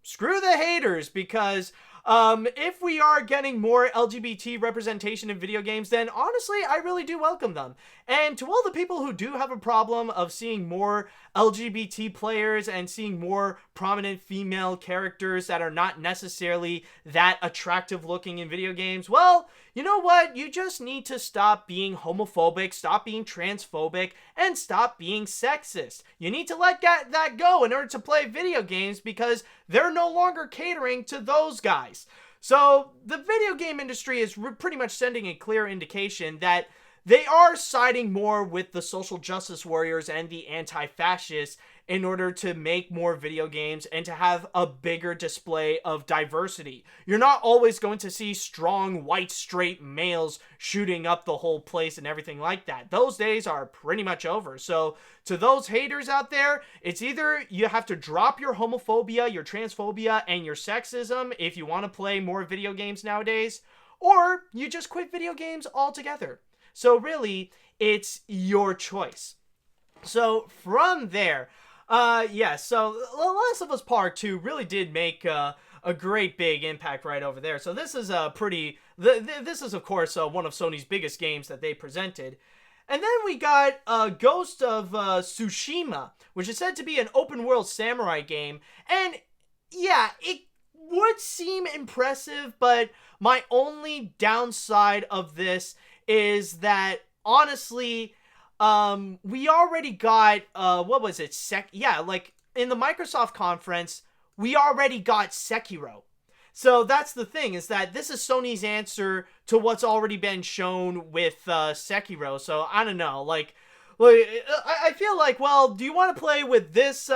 A: Screw the haters, because if we are getting more LGBT representation in video games, then honestly, I really do welcome them. And to all the people who do have a problem of seeing more LGBT players and seeing more prominent female characters that are not necessarily that attractive looking in video games, well, you know what? You just need to stop being homophobic, stop being transphobic, and stop being sexist. You need to let that go in order to play video games, because they're no longer catering to those guys. So the video game industry is pretty much sending a clear indication that they are siding more with the social justice warriors and the anti-fascists in order to make more video games and to have a bigger display of diversity. You're not always going to see strong, white, straight males shooting up the whole place and everything like that. Those days are pretty much over. So to those haters out there, it's either you have to drop your homophobia, your transphobia, and your sexism if you want to play more video games nowadays, or you just quit video games altogether. So really, it's your choice. So from there, so The Last of Us Part 2 really did make a great big impact right over there. So this is this is of course one of Sony's biggest games that they presented. And then we got Ghost of Tsushima, which is said to be an open world samurai game. And yeah, it would seem impressive, but my only downside of this is that honestly, we already got, like in the Microsoft conference, we already got Sekiro. So that's the thing, is that this is Sony's answer to what's already been shown with Sekiro. So I don't know, like I feel like, well, do you want to play with this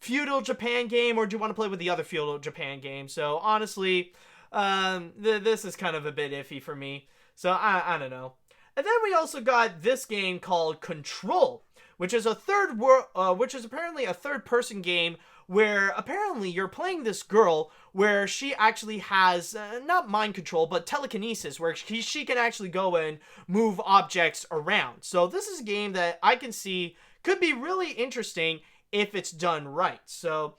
A: feudal Japan game, or do you want to play with the other feudal Japan game? So honestly, this is kind of a bit iffy for me. So I don't know. And then we also got this game called Control, which is which is apparently a third-person game where apparently you're playing this girl where she actually has not mind control but telekinesis, where she can actually go and move objects around. So this is a game that I can see could be really interesting if it's done right. So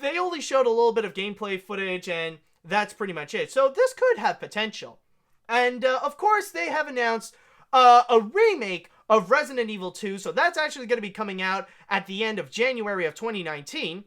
A: they only showed a little bit of gameplay footage, and that's pretty much it. So this could have potential. And of course, they have announced a remake of Resident Evil 2. So that's actually going to be coming out at the end of January of 2019.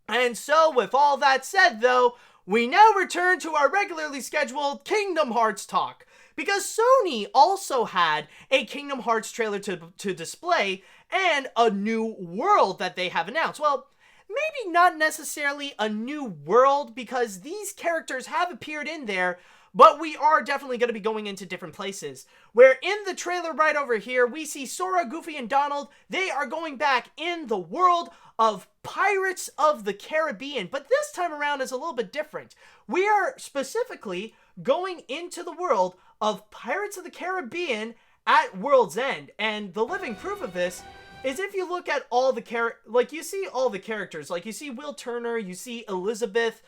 A: And so with all that said, though, we now return to our regularly scheduled Kingdom Hearts talk. Because Sony also had a Kingdom Hearts trailer to display and a new world that they have announced. Well, maybe not necessarily a new world, because these characters have appeared in there, but we are definitely going to be going into different places. Where in the trailer right over here, we see Sora, Goofy, and Donald. They are going back in the world of Pirates of the Caribbean, but this time around is a little bit different. We are specifically going into the world of Pirates of the Caribbean at World's End, and the living proof of this is if you look at all the you see all the characters, like you see Will Turner, you see Elizabeth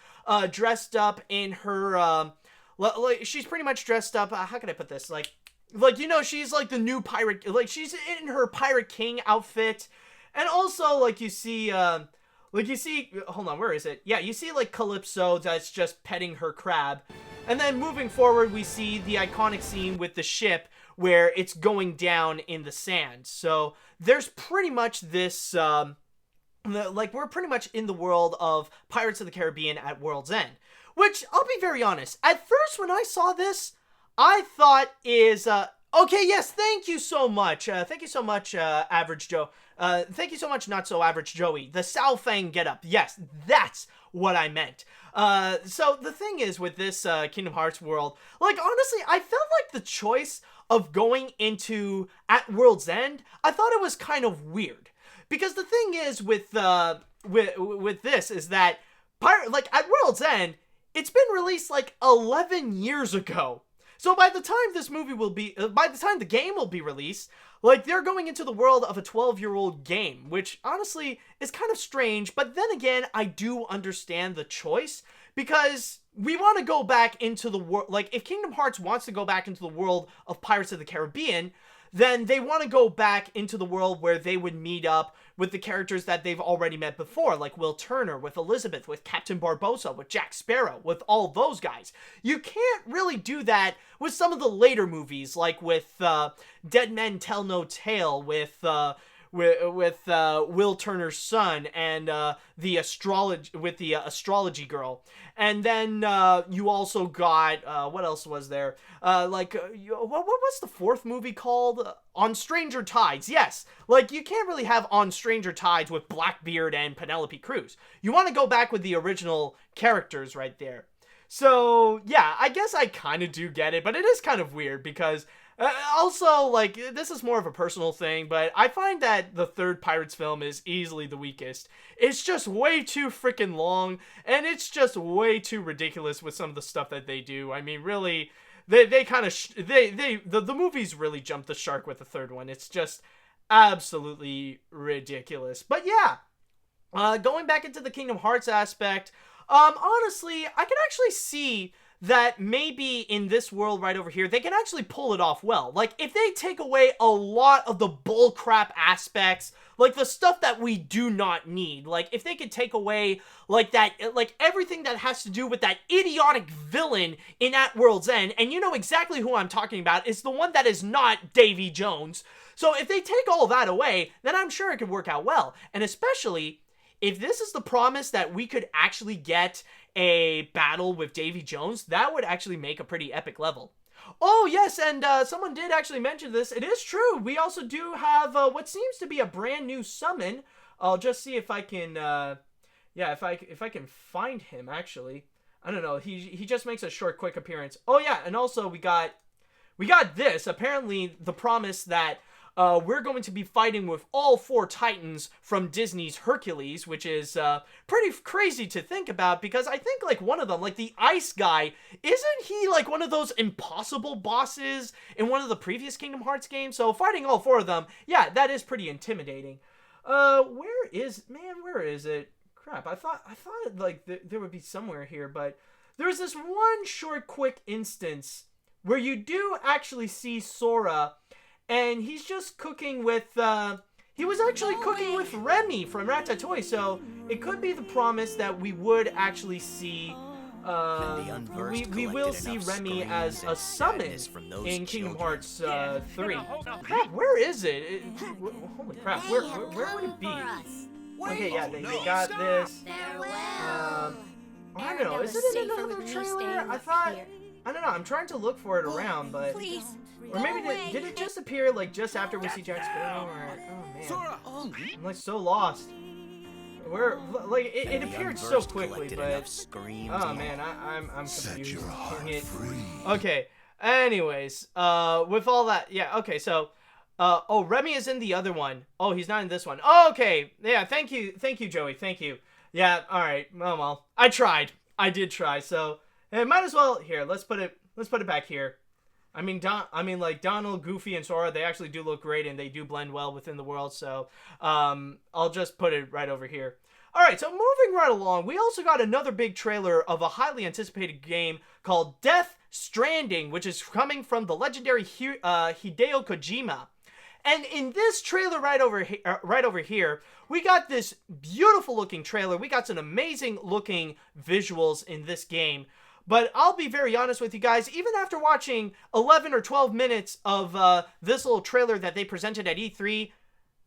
A: dressed up in her like she's pretty much dressed up, how can I put this, like you know, she's like the new pirate, like she's in her Pirate King outfit. And also, like you see, hold on, where is it? Yeah, you see like Calypso that's just petting her crab. And then moving forward, we see the iconic scene with the ship where it's going down in the sand. So there's pretty much this, we're pretty much in the world of Pirates of the Caribbean at World's End. Which, I'll be very honest, at first when I saw this, I thought is, okay, yes, thank you so much. Thank you so much, Average Joe. Thank you so much, Not So Average Joey. The Sao Fang getup. Yes, that's what I meant. So the thing is with this Kingdom Hearts world, like honestly, I felt like the choice of going into at World's End, I thought it was kind of weird. Because the thing is with this is that at World's End, it's been released like 11 years ago. So by the time the game will be released, like they're going into the world of a 12-year-old game, which honestly is kind of strange. But then again, I do understand the choice, because we want to go back into the world. Like if Kingdom Hearts wants to go back into the world of Pirates of the Caribbean, then they want to go back into the world where they would meet up with the characters that they've already met before, like Will Turner, with Elizabeth, with Captain Barbossa, with Jack Sparrow, with all those guys. You can't really do that with some of the later movies, like with Dead Men Tell No Tale, with Will Turner's son, and the astrology girl. And then you also got what else was there? What was the fourth movie called? On Stranger Tides. Yes, like you can't really have On Stranger Tides with Blackbeard and Penelope Cruz. You want to go back with the original characters right there. So yeah, I guess I kind of do get it, but it is kind of weird because. Also, like, this is more of a personal thing, but I find that the third Pirates film is easily the weakest. It's just way too freaking long, and it's just way too ridiculous with some of the stuff that they do. I mean, really, the movies really jumped the shark with the third one. It's just absolutely ridiculous. But yeah, going back into the Kingdom Hearts aspect, honestly, I can actually see that maybe in this world right over here, they can actually pull it off well. Like, if they take away a lot of the bullcrap aspects, like the stuff that we do not need, like if they could take away like that, like everything that has to do with that idiotic villain in At World's End, and you know exactly who I'm talking about, is the one that is not Davy Jones. So if they take all that away, then I'm sure it could work out well. And especially if this is the promise that we could actually get a battle with Davy Jones, that would actually make a pretty epic level. Oh yes, and someone did actually mention this. It is true. We also do have what seems to be a brand new summon. I'll just see if I can, if I can find him actually. I don't know. He just makes a short, quick appearance. Oh yeah, and also we got this. Apparently, the promise that we're going to be fighting with all 4 Titans from Disney's Hercules, which is pretty crazy to think about, because I think, like, one of them, like the ice guy, isn't he like one of those impossible bosses in one of the previous Kingdom Hearts games? So fighting all 4 of them, yeah, that is pretty intimidating. Where is it? Crap, I thought like there would be somewhere here, but there's this one short quick instance where you do actually see Sora, and he's just cooking with he was actually cooking with Remy from Ratatouille, so it could be the promise that we would actually see we will see Remy as a summon in Kingdom Hearts 3. Crap, where is it? Holy crap, where would it be? Okay, yeah, they got this. I don't know, is it in another trailer? I don't know, I'm trying to look for it around, but... Or maybe did it just appear, like, just after we see Jack Sparrow? Oh, man. I'm, like, so lost. Where, like, it appeared so quickly, but... Oh, man, I'm confused. Okay, anyways, with all that, yeah, okay, so... oh, Remy is in the other one. Oh, he's not in this one. Oh, okay. Yeah, thank you, Joey. Thank you. Yeah, all right. Oh, well, I tried. I did try. So, might as well. Here, let's put it back here. I mean, like Donald, Goofy, and Sora, they actually do look great, and they do blend well within the world. So, I'll just put it right over here. All right. So, moving right along, we also got another big trailer of a highly anticipated game called Death Stranding, which is coming from the legendary Hideo Kojima. And in this trailer right over here, we got this beautiful looking trailer. We got some amazing looking visuals in this game. But I'll be very honest with you guys, even after watching 11 or 12 minutes of this little trailer that they presented at E3,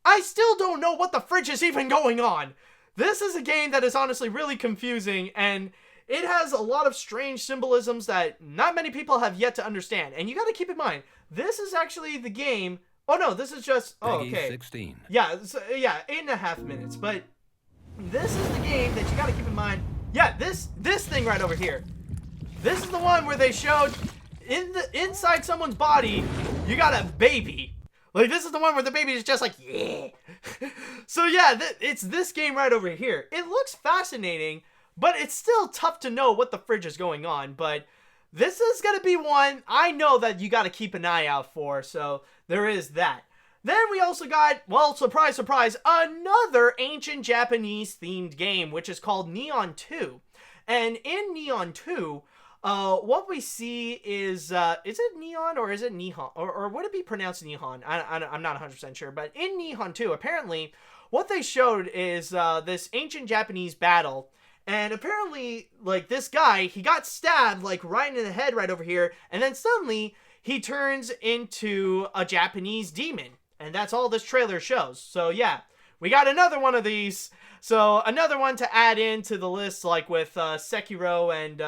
A: I still don't know what the fridge is even going on. This is a game that is honestly really confusing, and it has a lot of strange symbolisms that not many people have yet to understand. And you got to keep in mind, this is actually the game... Oh, no, this is just... Oh, okay.
B: 16.
A: Yeah, so, yeah, 8.5 minutes. But this is the game that you gotta keep in mind. Yeah, this thing right over here. This is the one where they showed inside someone's body, you got a baby. Like, this is the one where the baby is just like, yeah. So, yeah, it's this game right over here. It looks fascinating, but it's still tough to know what the fridge is going on. But this is gonna be one I know that you gotta keep an eye out for, so... There is that. Then we also got, well, surprise, surprise, another ancient Japanese themed game, which is called Neon 2. And in Neon 2, what we see is it Neon or is it Nihon? Or would it be pronounced Nihon? I'm not 100% sure. But in Neon 2, apparently, what they showed is this ancient Japanese battle. And apparently, like, this guy, he got stabbed, like, right in the head right over here. And then suddenly... he turns into a Japanese demon. And that's all this trailer shows. So, yeah. We got another one of these. So, another one to add into the list, like with Sekiro and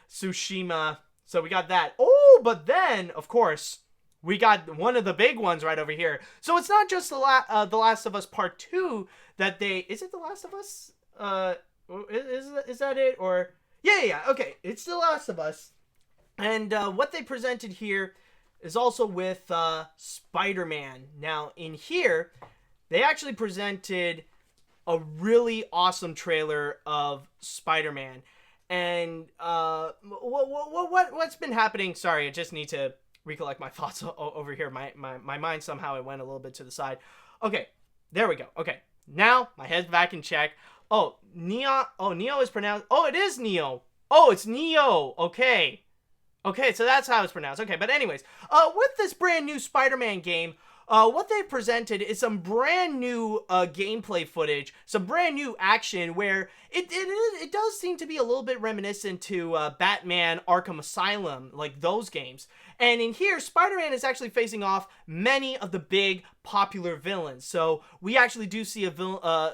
A: Tsushima. So, we got that. Oh, but then, of course, we got one of the big ones right over here. So, it's not just The Last of Us Part 2 that they... Is it The Last of Us? Is that it? Or... Yeah. Okay. It's The Last of Us. And what they presented here is also with Spider-Man. Now, in here, they actually presented a really awesome trailer of Spider-Man. And what's been happening? Sorry, I just need to recollect my thoughts over here. My mind somehow it went a little bit to the side. Okay, there we go. Okay, now my head's back in check. Oh, Neo. Oh, Neo is pronounced. Oh, it is Neo. Oh, it's Neo. Okay. Okay, so that's how it's pronounced. Okay, but anyways, with this brand new Spider-Man game, what they presented is some brand new gameplay footage, some brand new action where it does seem to be a little bit reminiscent to Batman Arkham Asylum, like those games. And in here, Spider-Man is actually facing off many of the big popular villains. So we actually do see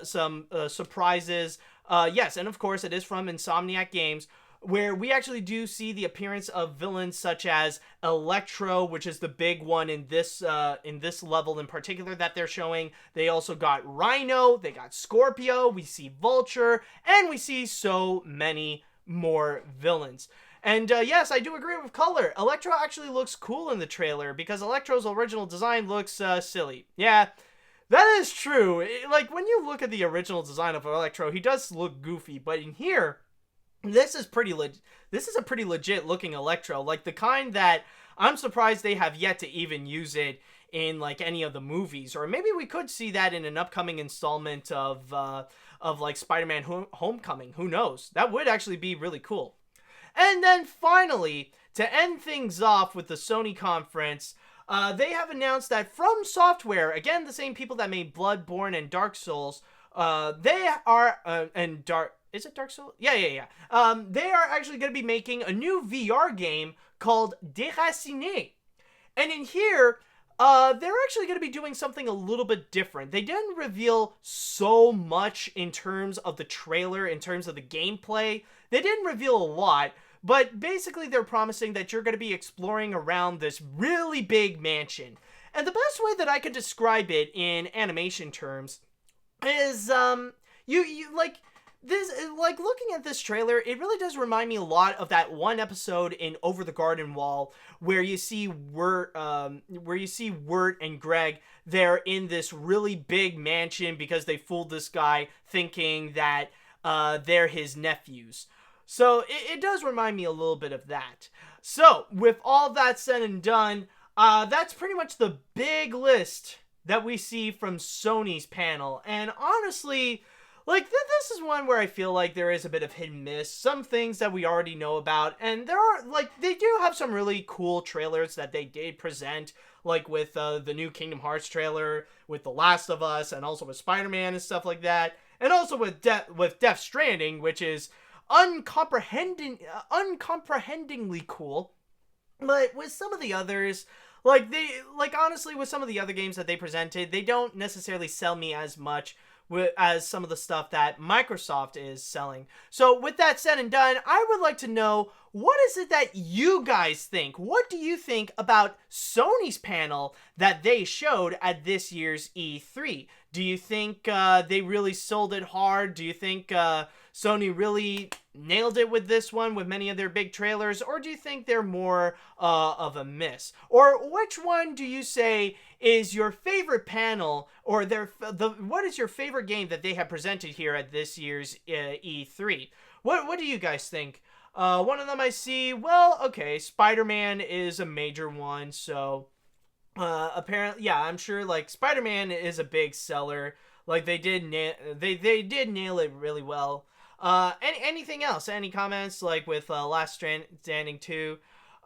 A: some surprises. Yes, and of course it is from Insomniac Games, where we actually do see the appearance of villains such as Electro, which is the big one in this level in particular that they're showing. They also got Rhino, they got Scorpio, we see Vulture, and we see so many more villains. And yes, I do agree with color. Electro actually looks cool in the trailer because Electro's original design looks silly. Yeah, that is true. Like, when you look at the original design of Electro, he does look goofy, but in here, this is this is a pretty legit looking Electro, like the kind that I'm surprised they have yet to even use it in like any of the movies, or maybe we could see that in an upcoming installment of like Spider-Man Homecoming. Who knows? That would actually be really cool. And then finally, to end things off with the Sony conference, they have announced that From Software, again the same people that made Bloodborne and Dark Souls, they are and Dark. Is it Dark Souls? Yeah. They are actually going to be making a new VR game called Déraciné. And in here, they're actually going to be doing something a little bit different. They didn't reveal so much in terms of the trailer, in terms of the gameplay. They didn't reveal a lot, but basically they're promising that you're going to be exploring around this really big mansion. And the best way that I could describe it in animation terms is, you like... This, like, looking at this trailer, it really does remind me a lot of that one episode in Over the Garden Wall where you see Wirt and Greg. They're in this really big mansion because they fooled this guy thinking that they're his nephews. So it does remind me a little bit of that. So with all that said and done, that's pretty much the big list that we see from Sony's panel. And honestly, like, this is one where I feel like there is a bit of hit and miss. Some things that we already know about, and there are, like, they do have some really cool trailers that they did present, like with the new Kingdom Hearts trailer, with The Last of Us, and also with Spider-Man and stuff like that, and also with Death Stranding, which is uncomprehendingly cool. But with some of the others, honestly, with some of the other games that they presented, they don't necessarily sell me as much as some of the stuff that Microsoft is selling. So with that said and done, I would like to know, what is it that you guys think? What do you think about Sony's panel that they showed at this year's E3? Do you think they really sold it hard? Do you think Sony really nailed it with this one, with many of their big trailers? Or do you think they're more of a miss? Or which one do you say is your favorite panel, or what is your favorite game that they have presented here at this year's E3? What do you guys think? One of them I see, well, okay, Spider-Man is a major one, so apparently, yeah, I'm sure, like, Spider-Man is a big seller. Like, they did nail it really well. Anything else? Any comments, like with Last Standing 2?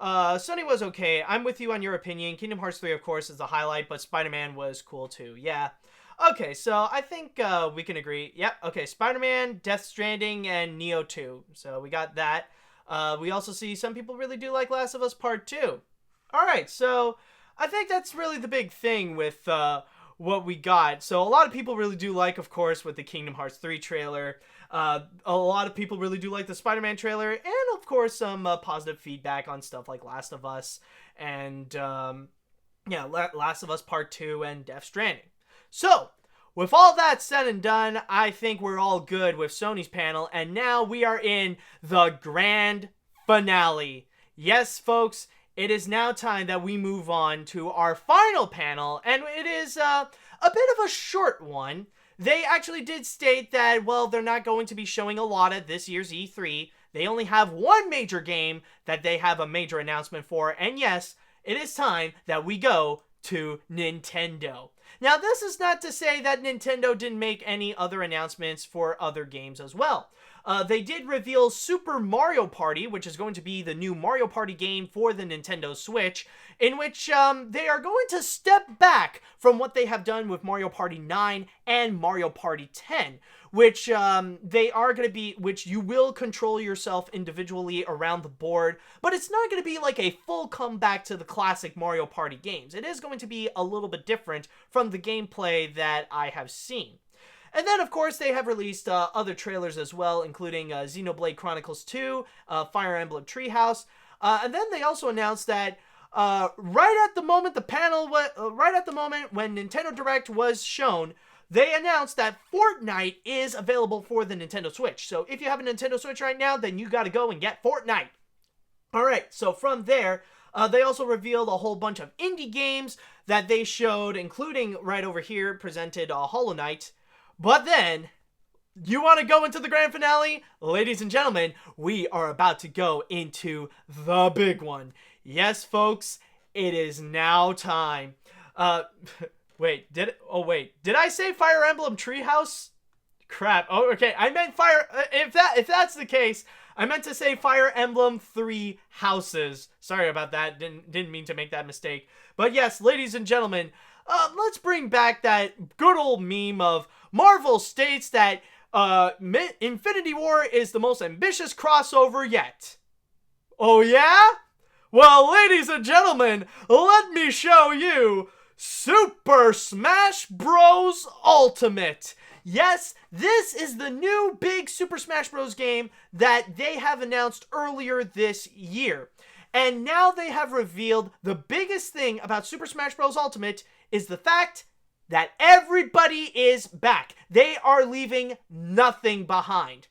A: Sony was okay. I'm with you on your opinion. Kingdom Hearts 3, of course, is the highlight, but Spider-Man was cool too. Yeah. Okay, so I think we can agree. Yep, okay, Spider-Man, Death Stranding, and Neo 2. So we got that. We also see some people really do like Last of Us Part 2. Alright, so I think that's really the big thing with what we got. So a lot of people really do like, of course, with the Kingdom Hearts 3 trailer. A lot of people really do like the Spider-Man trailer, and of course some positive feedback on stuff like Last of Us and Last of Us Part 2 and Death Stranding. So, with all that said and done, I think we're all good with Sony's panel, and now we are in the grand finale. Yes, folks, it is now time that we move on to our final panel, and it is a bit of a short one. They actually did state that, well, they're not going to be showing a lot at this year's E3. They only have one major game that they have a major announcement for, and yes, it is time that we go to Nintendo. Now, this is not to say that Nintendo didn't make any other announcements for other games as well. They did reveal Super Mario Party, which is going to be the new Mario Party game for the Nintendo Switch, in which they are going to step back from what they have done with Mario Party 9 and Mario Party 10, which which you will control yourself individually around the board, but it's not going to be like a full comeback to the classic Mario Party games. It is going to be a little bit different from the gameplay that I have seen. And then, of course, they have released other trailers as well, including Xenoblade Chronicles 2, Fire Emblem Treehouse, and then they also announced that right at the moment when Nintendo Direct was shown, they announced that Fortnite is available for the Nintendo Switch. So if you have a Nintendo Switch right now, then you gotta go and get Fortnite. Alright, so from there, they also revealed a whole bunch of indie games that they showed, including right over here, presented Hollow Knight. But then, you want to go into the grand finale? Ladies and gentlemen, we are about to go into the big one. Yes, folks, it is now time. Did I say Fire Emblem Treehouse? Crap. Oh, okay. I meant if that's the case, I meant to say Fire Emblem 3 Houses. Sorry about that. Didn't mean to make that mistake. But yes, ladies and gentlemen, let's bring back that good old meme of Marvel states that Infinity War is the most ambitious crossover yet. Oh yeah? Well, ladies and gentlemen, let me show you Super Smash Bros. Ultimate. Yes, this is the new big Super Smash Bros. Game that they have announced earlier this year. And now they have revealed the biggest thing about Super Smash Bros. Ultimate is the fact that everybody is back. They are leaving nothing behind.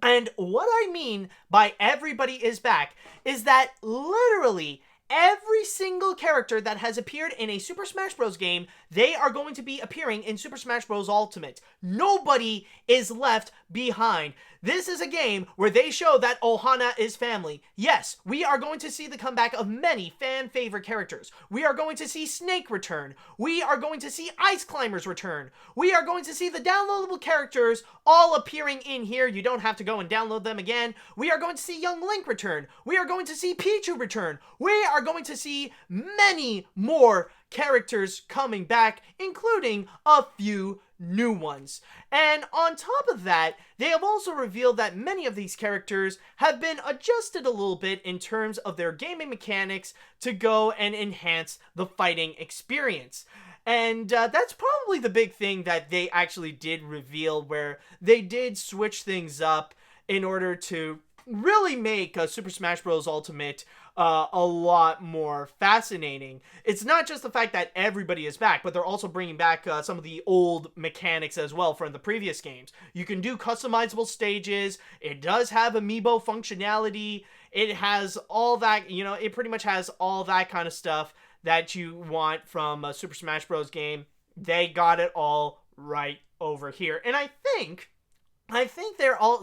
A: And what I mean by everybody is back is that literally every single character that has appeared in a Super Smash Bros. Game, they are going to be appearing in Super Smash Bros. Ultimate. Nobody is left behind. This is a game where they show that Ohana is family. Yes, we are going to see the comeback of many fan-favorite characters. We are going to see Snake return. We are going to see Ice Climbers return. We are going to see the downloadable characters all appearing in here. You don't have to go and download them again. We are going to see Young Link return. We are going to see Pichu return. We are going to see many more characters coming back, including a few new ones. And on top of that, they have also revealed that many of these characters have been adjusted a little bit in terms of their gaming mechanics to go and enhance the fighting experience. And that's probably the big thing that they actually did reveal, where they did switch things up in order to really make Super Smash Bros. Ultimate a lot more fascinating. It's not just the fact that everybody is back, but they're also bringing back some of the old mechanics as well from the previous games. You can do customizable stages. It does have amiibo functionality. It has all that, it pretty much has all that kind of stuff that you want from a Super Smash Bros. Game. They got it all right over here. And I think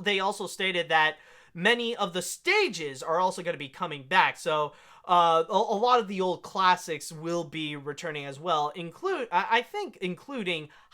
A: they also stated that many of the stages are also going to be coming back. So a lot of the old classics will be returning as well, including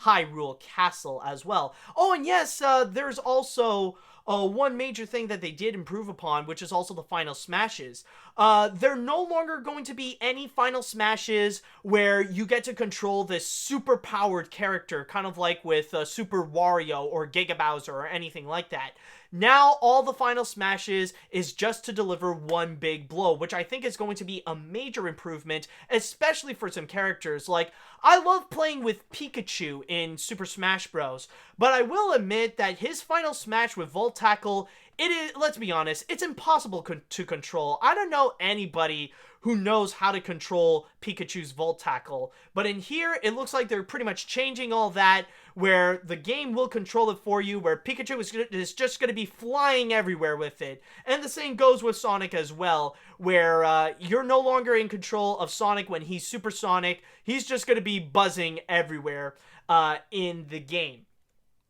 A: Hyrule Castle as well. Oh, and yes, there's also one major thing that they did improve upon, which is also the Final Smashes. There no longer going to be any Final Smashes where you get to control this super powered character, kind of like with Super Wario or Giga Bowser or anything like that. Now all the Final Smashes is just to deliver one big blow, which I think is going to be a major improvement, especially for some characters. Like, I love playing with Pikachu in Super Smash Bros., but I will admit that his Final Smash with Volt Tackle, let's be honest, it's impossible to control. I don't know anybody who knows how to control Pikachu's Volt Tackle. But in here, it looks like they're pretty much changing all that, where the game will control it for you, where Pikachu is just going to be flying everywhere with it. And the same goes with Sonic as well, where you're no longer in control of Sonic when he's supersonic. He's just going to be buzzing everywhere in the game.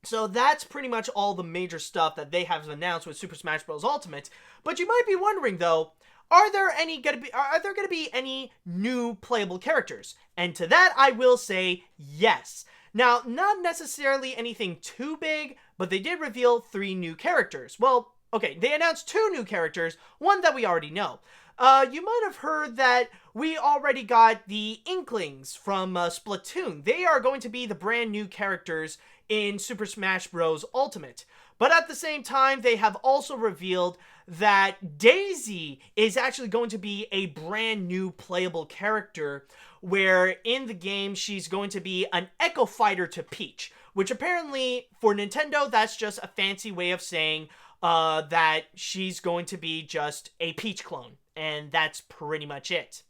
A: So that's pretty much all the major stuff that they have announced with Super Smash Bros. Ultimate. But you might be wondering, though, are there going to be any new playable characters? And to that, I will say yes. Now, not necessarily anything too big, but they did reveal 3 new characters. Well, okay, they announced 2 new characters, one that we already know. You might have heard that we already got the Inklings from Splatoon. They are going to be the brand new characters in Super Smash Bros. Ultimate. But at the same time, they have also revealed that Daisy is actually going to be a brand new playable character, where in the game she's going to be an Echo Fighter to Peach, which apparently for Nintendo, that's just a fancy way of saying that she's going to be just a Peach clone, and that's pretty much it.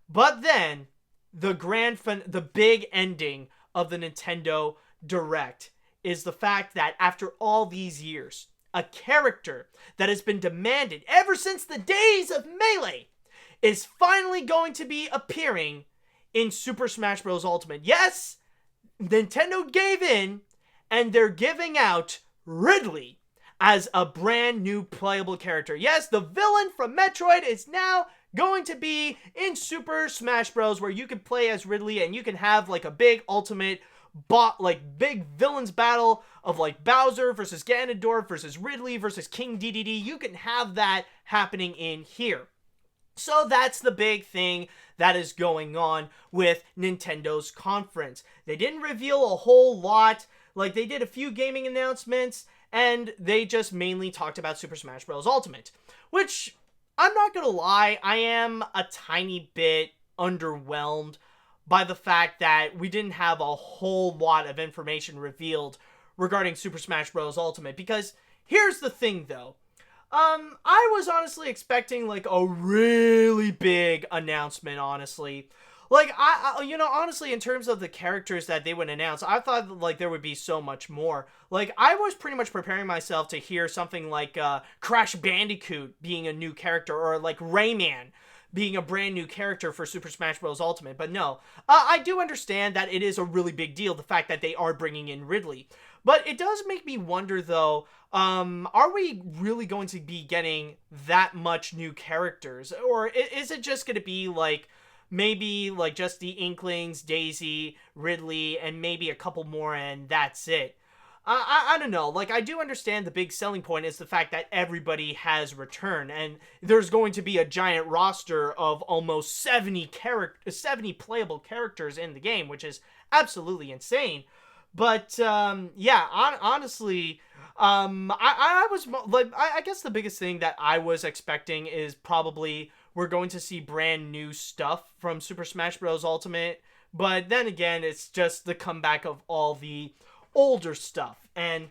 A: But then the big ending of the Nintendo Direct is the fact that after all these years, a character that has been demanded ever since the days of Melee is finally going to be appearing in Super Smash Bros. Ultimate. Yes, Nintendo gave in, and they're giving out Ridley as a brand new playable character. Yes, the villain from Metroid is now going to be in Super Smash Bros. Where you can play as Ridley and you can have like a big ultimate big villains battle of like Bowser versus Ganondorf versus Ridley versus King Dedede. You can have that happening in here. So that's the big thing that is going on with Nintendo's conference. They didn't reveal a whole lot. Like, they did a few gaming announcements, and they just mainly talked about Super Smash Bros. Ultimate, which, I'm not gonna lie, I am a tiny bit underwhelmed by the fact that we didn't have a whole lot of information revealed regarding Super Smash Bros. Ultimate, because here's the thing, though. I was honestly expecting, like, a really big announcement, honestly. Like, honestly, in terms of the characters that they would announce, I thought, like, there would be so much more. Like, I was pretty much preparing myself to hear something like, Crash Bandicoot being a new character, or, like, Rayman being a brand new character for Super Smash Bros. Ultimate, but no. I do understand that it is a really big deal, the fact that they are bringing in Ridley. But it does make me wonder, though, are we really going to be getting that much new characters? Or is it just going to be, like, maybe, like, just the Inklings, Daisy, Ridley, and maybe a couple more, and that's it? I don't know. Like, I do understand the big selling point is the fact that everybody has returned, and there's going to be a giant roster of almost 70 playable characters in the game, which is absolutely insane. But, yeah, honestly, I was, like, I guess the biggest thing that I was expecting is probably we're going to see brand new stuff from Super Smash Bros. Ultimate, but then again, it's just the comeback of all the older stuff. And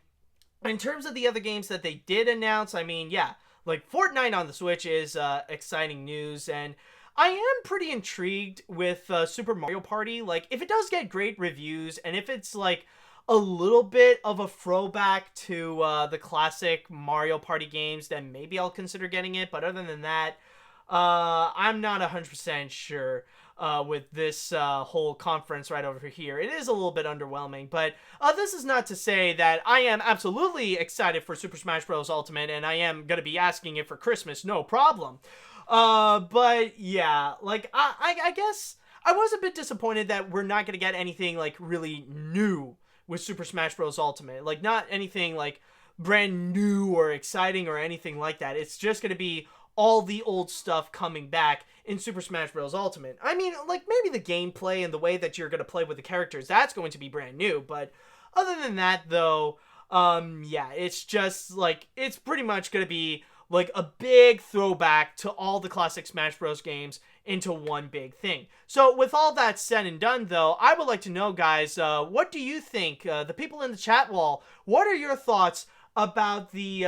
A: in terms of the other games that they did announce, I mean, yeah, like Fortnite on the Switch is exciting news, and I am pretty intrigued with Super Mario Party. Like, if it does get great reviews, and if it's like a little bit of a throwback to the classic Mario Party games, then maybe I'll consider getting it. But other than that, I'm not 100% sure with this whole conference right over here. It is a little bit underwhelming, but this is not to say that I am absolutely excited for Super Smash Bros. Ultimate, and I am going to be asking it for Christmas, no problem. But yeah, like, I guess I was a bit disappointed that we're not going to get anything, like, really new with Super Smash Bros. Ultimate. Like, not anything, like, brand new or exciting or anything like that. It's just going to be all the old stuff coming back in Super Smash Bros. Ultimate. I mean, like, maybe the gameplay and the way that you're going to play with the characters, that's going to be brand new, but other than that, though, yeah, it's just, like, it's pretty much going to be, like, a big throwback to all the classic Smash Bros. Games into one big thing. So, with all that said and done, though, I would like to know, guys, what do you think? The people in the chat wall, what are your thoughts about the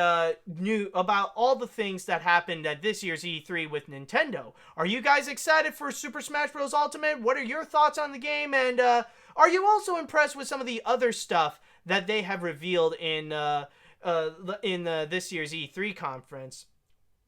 A: about all the things that happened at this year's E3 with Nintendo? Are you guys excited for Super Smash Bros. Ultimate? What are your thoughts on the game? And are you also impressed with some of the other stuff that they have revealed in this year's E3 conference?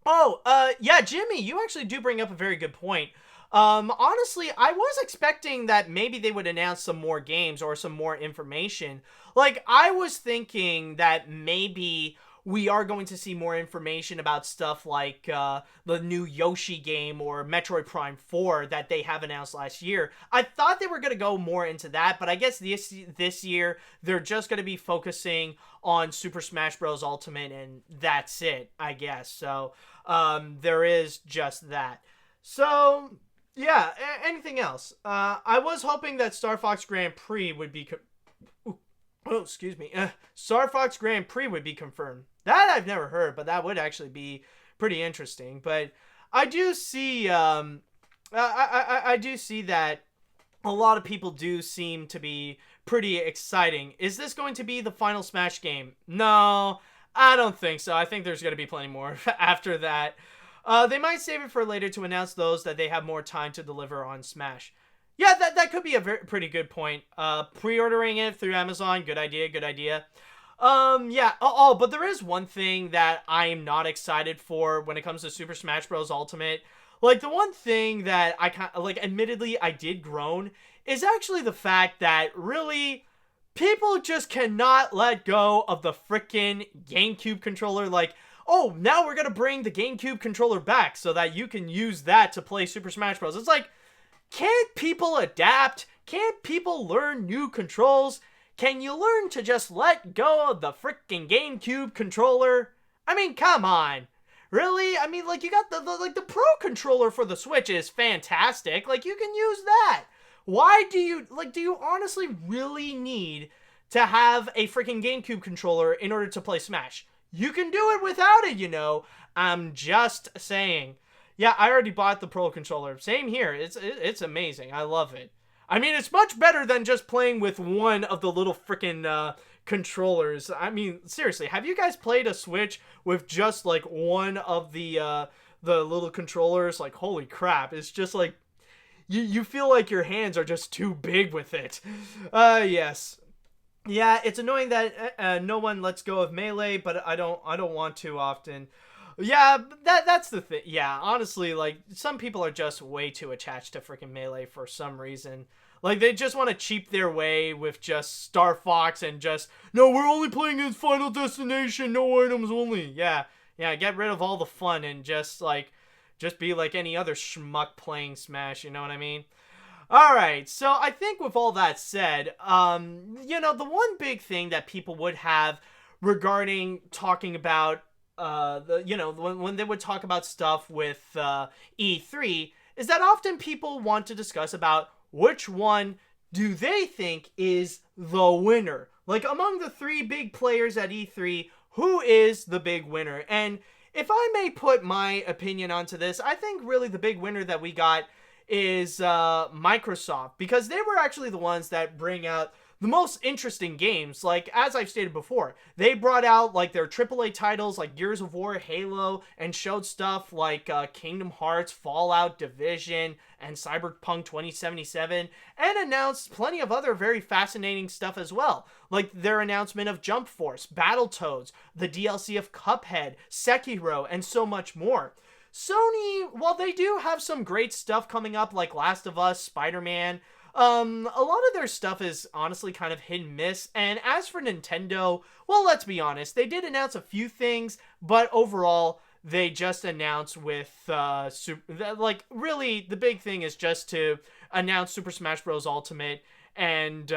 A: Oh, yeah, Jimmy, you actually do bring up a very good point. Honestly, I was expecting that maybe they would announce some more games or some more information. Like, I was thinking that maybe we are going to see more information about stuff like the new Yoshi game or Metroid Prime 4 that they have announced last year. I thought they were going to go more into that, but I guess this year they're just going to be focusing on Super Smash Bros. Ultimate, and that's it, I guess. So, there is just that. So, yeah, anything else? I was hoping that Star Fox Grand Prix would be... Star Fox Grand Prix would be confirmed. That I've never heard, but that would actually be pretty interesting. But I do see... I do see that a lot of people do seem to be pretty exciting. Is this going to be the final Smash game? No, I don't think so. I think there's going to be plenty more after that. They might save it for later to announce those that they have more time to deliver on Smash. Yeah, that could be a pretty good point. Pre-ordering it through Amazon, good idea, good idea. Yeah. But there is one thing that I am not excited for when it comes to Super Smash Bros. Ultimate. Like, the one thing that I kind of, like, admittedly, I did groan, is actually the fact that, really, people just cannot let go of the frickin' GameCube controller. Like, oh, now we're gonna bring the GameCube controller back so that you can use that to play Super Smash Bros. It's like, can't people adapt? Can't people learn new controls? Can you learn to just let go of the frickin' GameCube controller? I mean, come on. Really? I mean, like, you got the Pro controller for the Switch is fantastic. Like, you can use that. Why do you honestly really need to have a freaking GameCube controller in order to play Smash? You can do it without it, you know. I'm just saying. Yeah, I already bought the Pro controller. Same here. It's amazing. I love it. I mean, it's much better than just playing with one of the little freaking controllers. I mean, seriously, have you guys played a Switch with just like one of the little controllers? Like, holy crap! It's just like you feel like your hands are just too big with it. Yes. Yeah, it's annoying that no one lets go of Melee, but I don't want to often. Yeah, that's the thing. Yeah, honestly, like, some people are just way too attached to freaking Melee for some reason. Like, they just want to cheap their way with just Star Fox and just, no, we're only playing as Final Destination, no items only. Yeah, get rid of all the fun and just be like any other schmuck playing Smash, you know what I mean? Alright, so I think with all that said, the one big thing that people would have regarding talking about, when they would talk about stuff with E3, is that often people want to discuss about which one do they think is the winner. Like, among the three big players at E3, who is the big winner? And if I may put my opinion onto this, I think really the big winner that we got is Microsoft, because they were actually the ones that bring out the most interesting games. Like, as I've stated before, they brought out like their AAA titles like Gears of War, Halo, and showed stuff like Kingdom Hearts, Fallout, Division, and Cyberpunk 2077, and announced plenty of other very fascinating stuff as well, like their announcement of Jump Force, Battletoads, the DLC of Cuphead, Sekiro, and so much more. Sony, while they do have some great stuff coming up like Last of Us, Spider-Man, a lot of their stuff is honestly kind of hit and miss. And as for Nintendo, well, let's be honest, they did announce a few things, but overall, they just announced with, really, the big thing is just to announce Super Smash Bros. Ultimate, and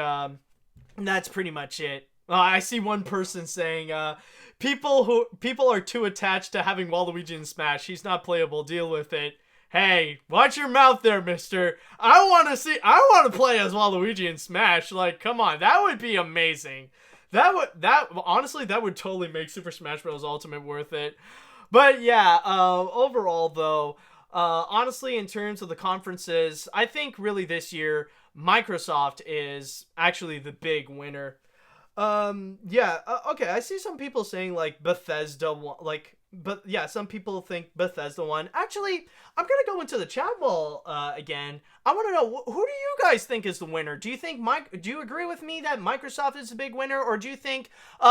A: that's pretty much it. I see one person saying, people are too attached to having Waluigi in Smash. He's not playable. Deal with it. Hey, watch your mouth there, mister. I want to play as Waluigi in Smash. Like, come on, that would be amazing. Honestly, that would totally make Super Smash Bros. Ultimate worth it. But yeah, overall though, honestly, in terms of the conferences, I think really this year, Microsoft is actually the big winner. Okay, I see some people saying like Bethesda, some people think Bethesda won. Actually, I'm gonna go into the chat wall again. I want to know, who do you guys think is the winner? Do you agree with me that Microsoft is the big winner, or do you think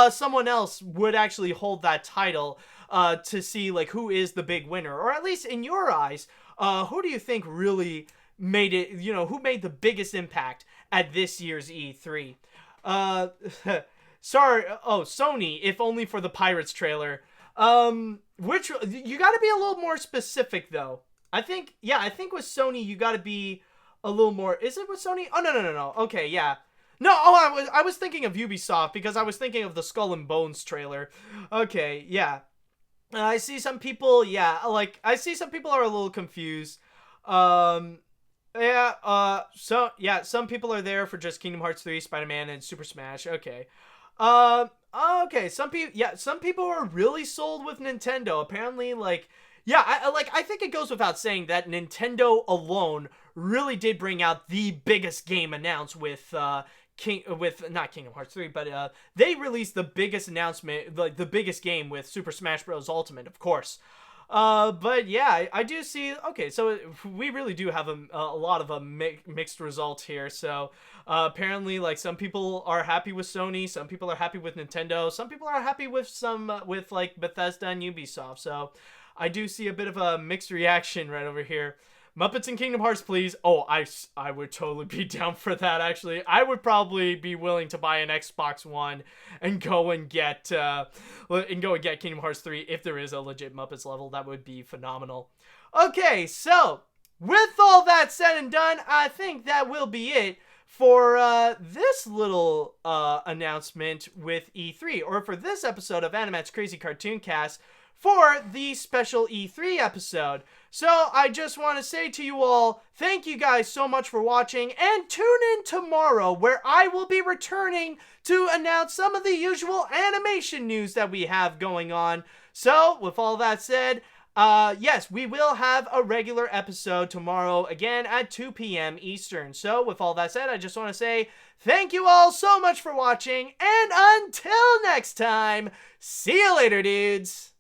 A: someone else would actually hold that title to see like who is the big winner, or at least in your eyes, who do you think really made it? Who made the biggest impact at this year's E3? Sorry. Oh, Sony, if only for the Pirates trailer. Which, you gotta be a little more specific, though. I think with Sony, you gotta be a little more, is it with Sony? Oh, no. Okay, yeah. No, I was thinking of Ubisoft, because I was thinking of the Skull and Bones trailer. Okay, yeah. I see some people, I see some people are a little confused. Some people are there for just Kingdom Hearts 3, Spider-Man, and Super Smash. Okay. Okay, some people are really sold with Nintendo. Apparently, I think it goes without saying that Nintendo alone really did bring out the biggest game announced with not Kingdom Hearts 3, but they released the biggest announcement, like the biggest game with Super Smash Bros. Ultimate, of course. But yeah, I do see. Okay, so we really do have a lot of a mixed results here. So apparently, like some people are happy with Sony, some people are happy with Nintendo, some people are happy with with like Bethesda and Ubisoft. So I do see a bit of a mixed reaction right over here. Muppets and Kingdom Hearts, please. Oh, I would totally be down for that, actually. I would probably be willing to buy an Xbox One and go and get Kingdom Hearts 3 if there is a legit Muppets level. That would be phenomenal. Okay, so with all that said and done, I think that will be it for this little announcement with E3, or for this episode of AniMat's Crazy Cartoon Cast, for the special E3 episode. So I just want to say to you all, thank you guys so much for watching, and tune in tomorrow where I will be returning to announce some of the usual animation news that we have going on. So with all that said, yes, we will have a regular episode tomorrow again at 2 p.m. Eastern. So with all that said, I just want to say thank you all so much for watching, and until next time, see you later, dudes!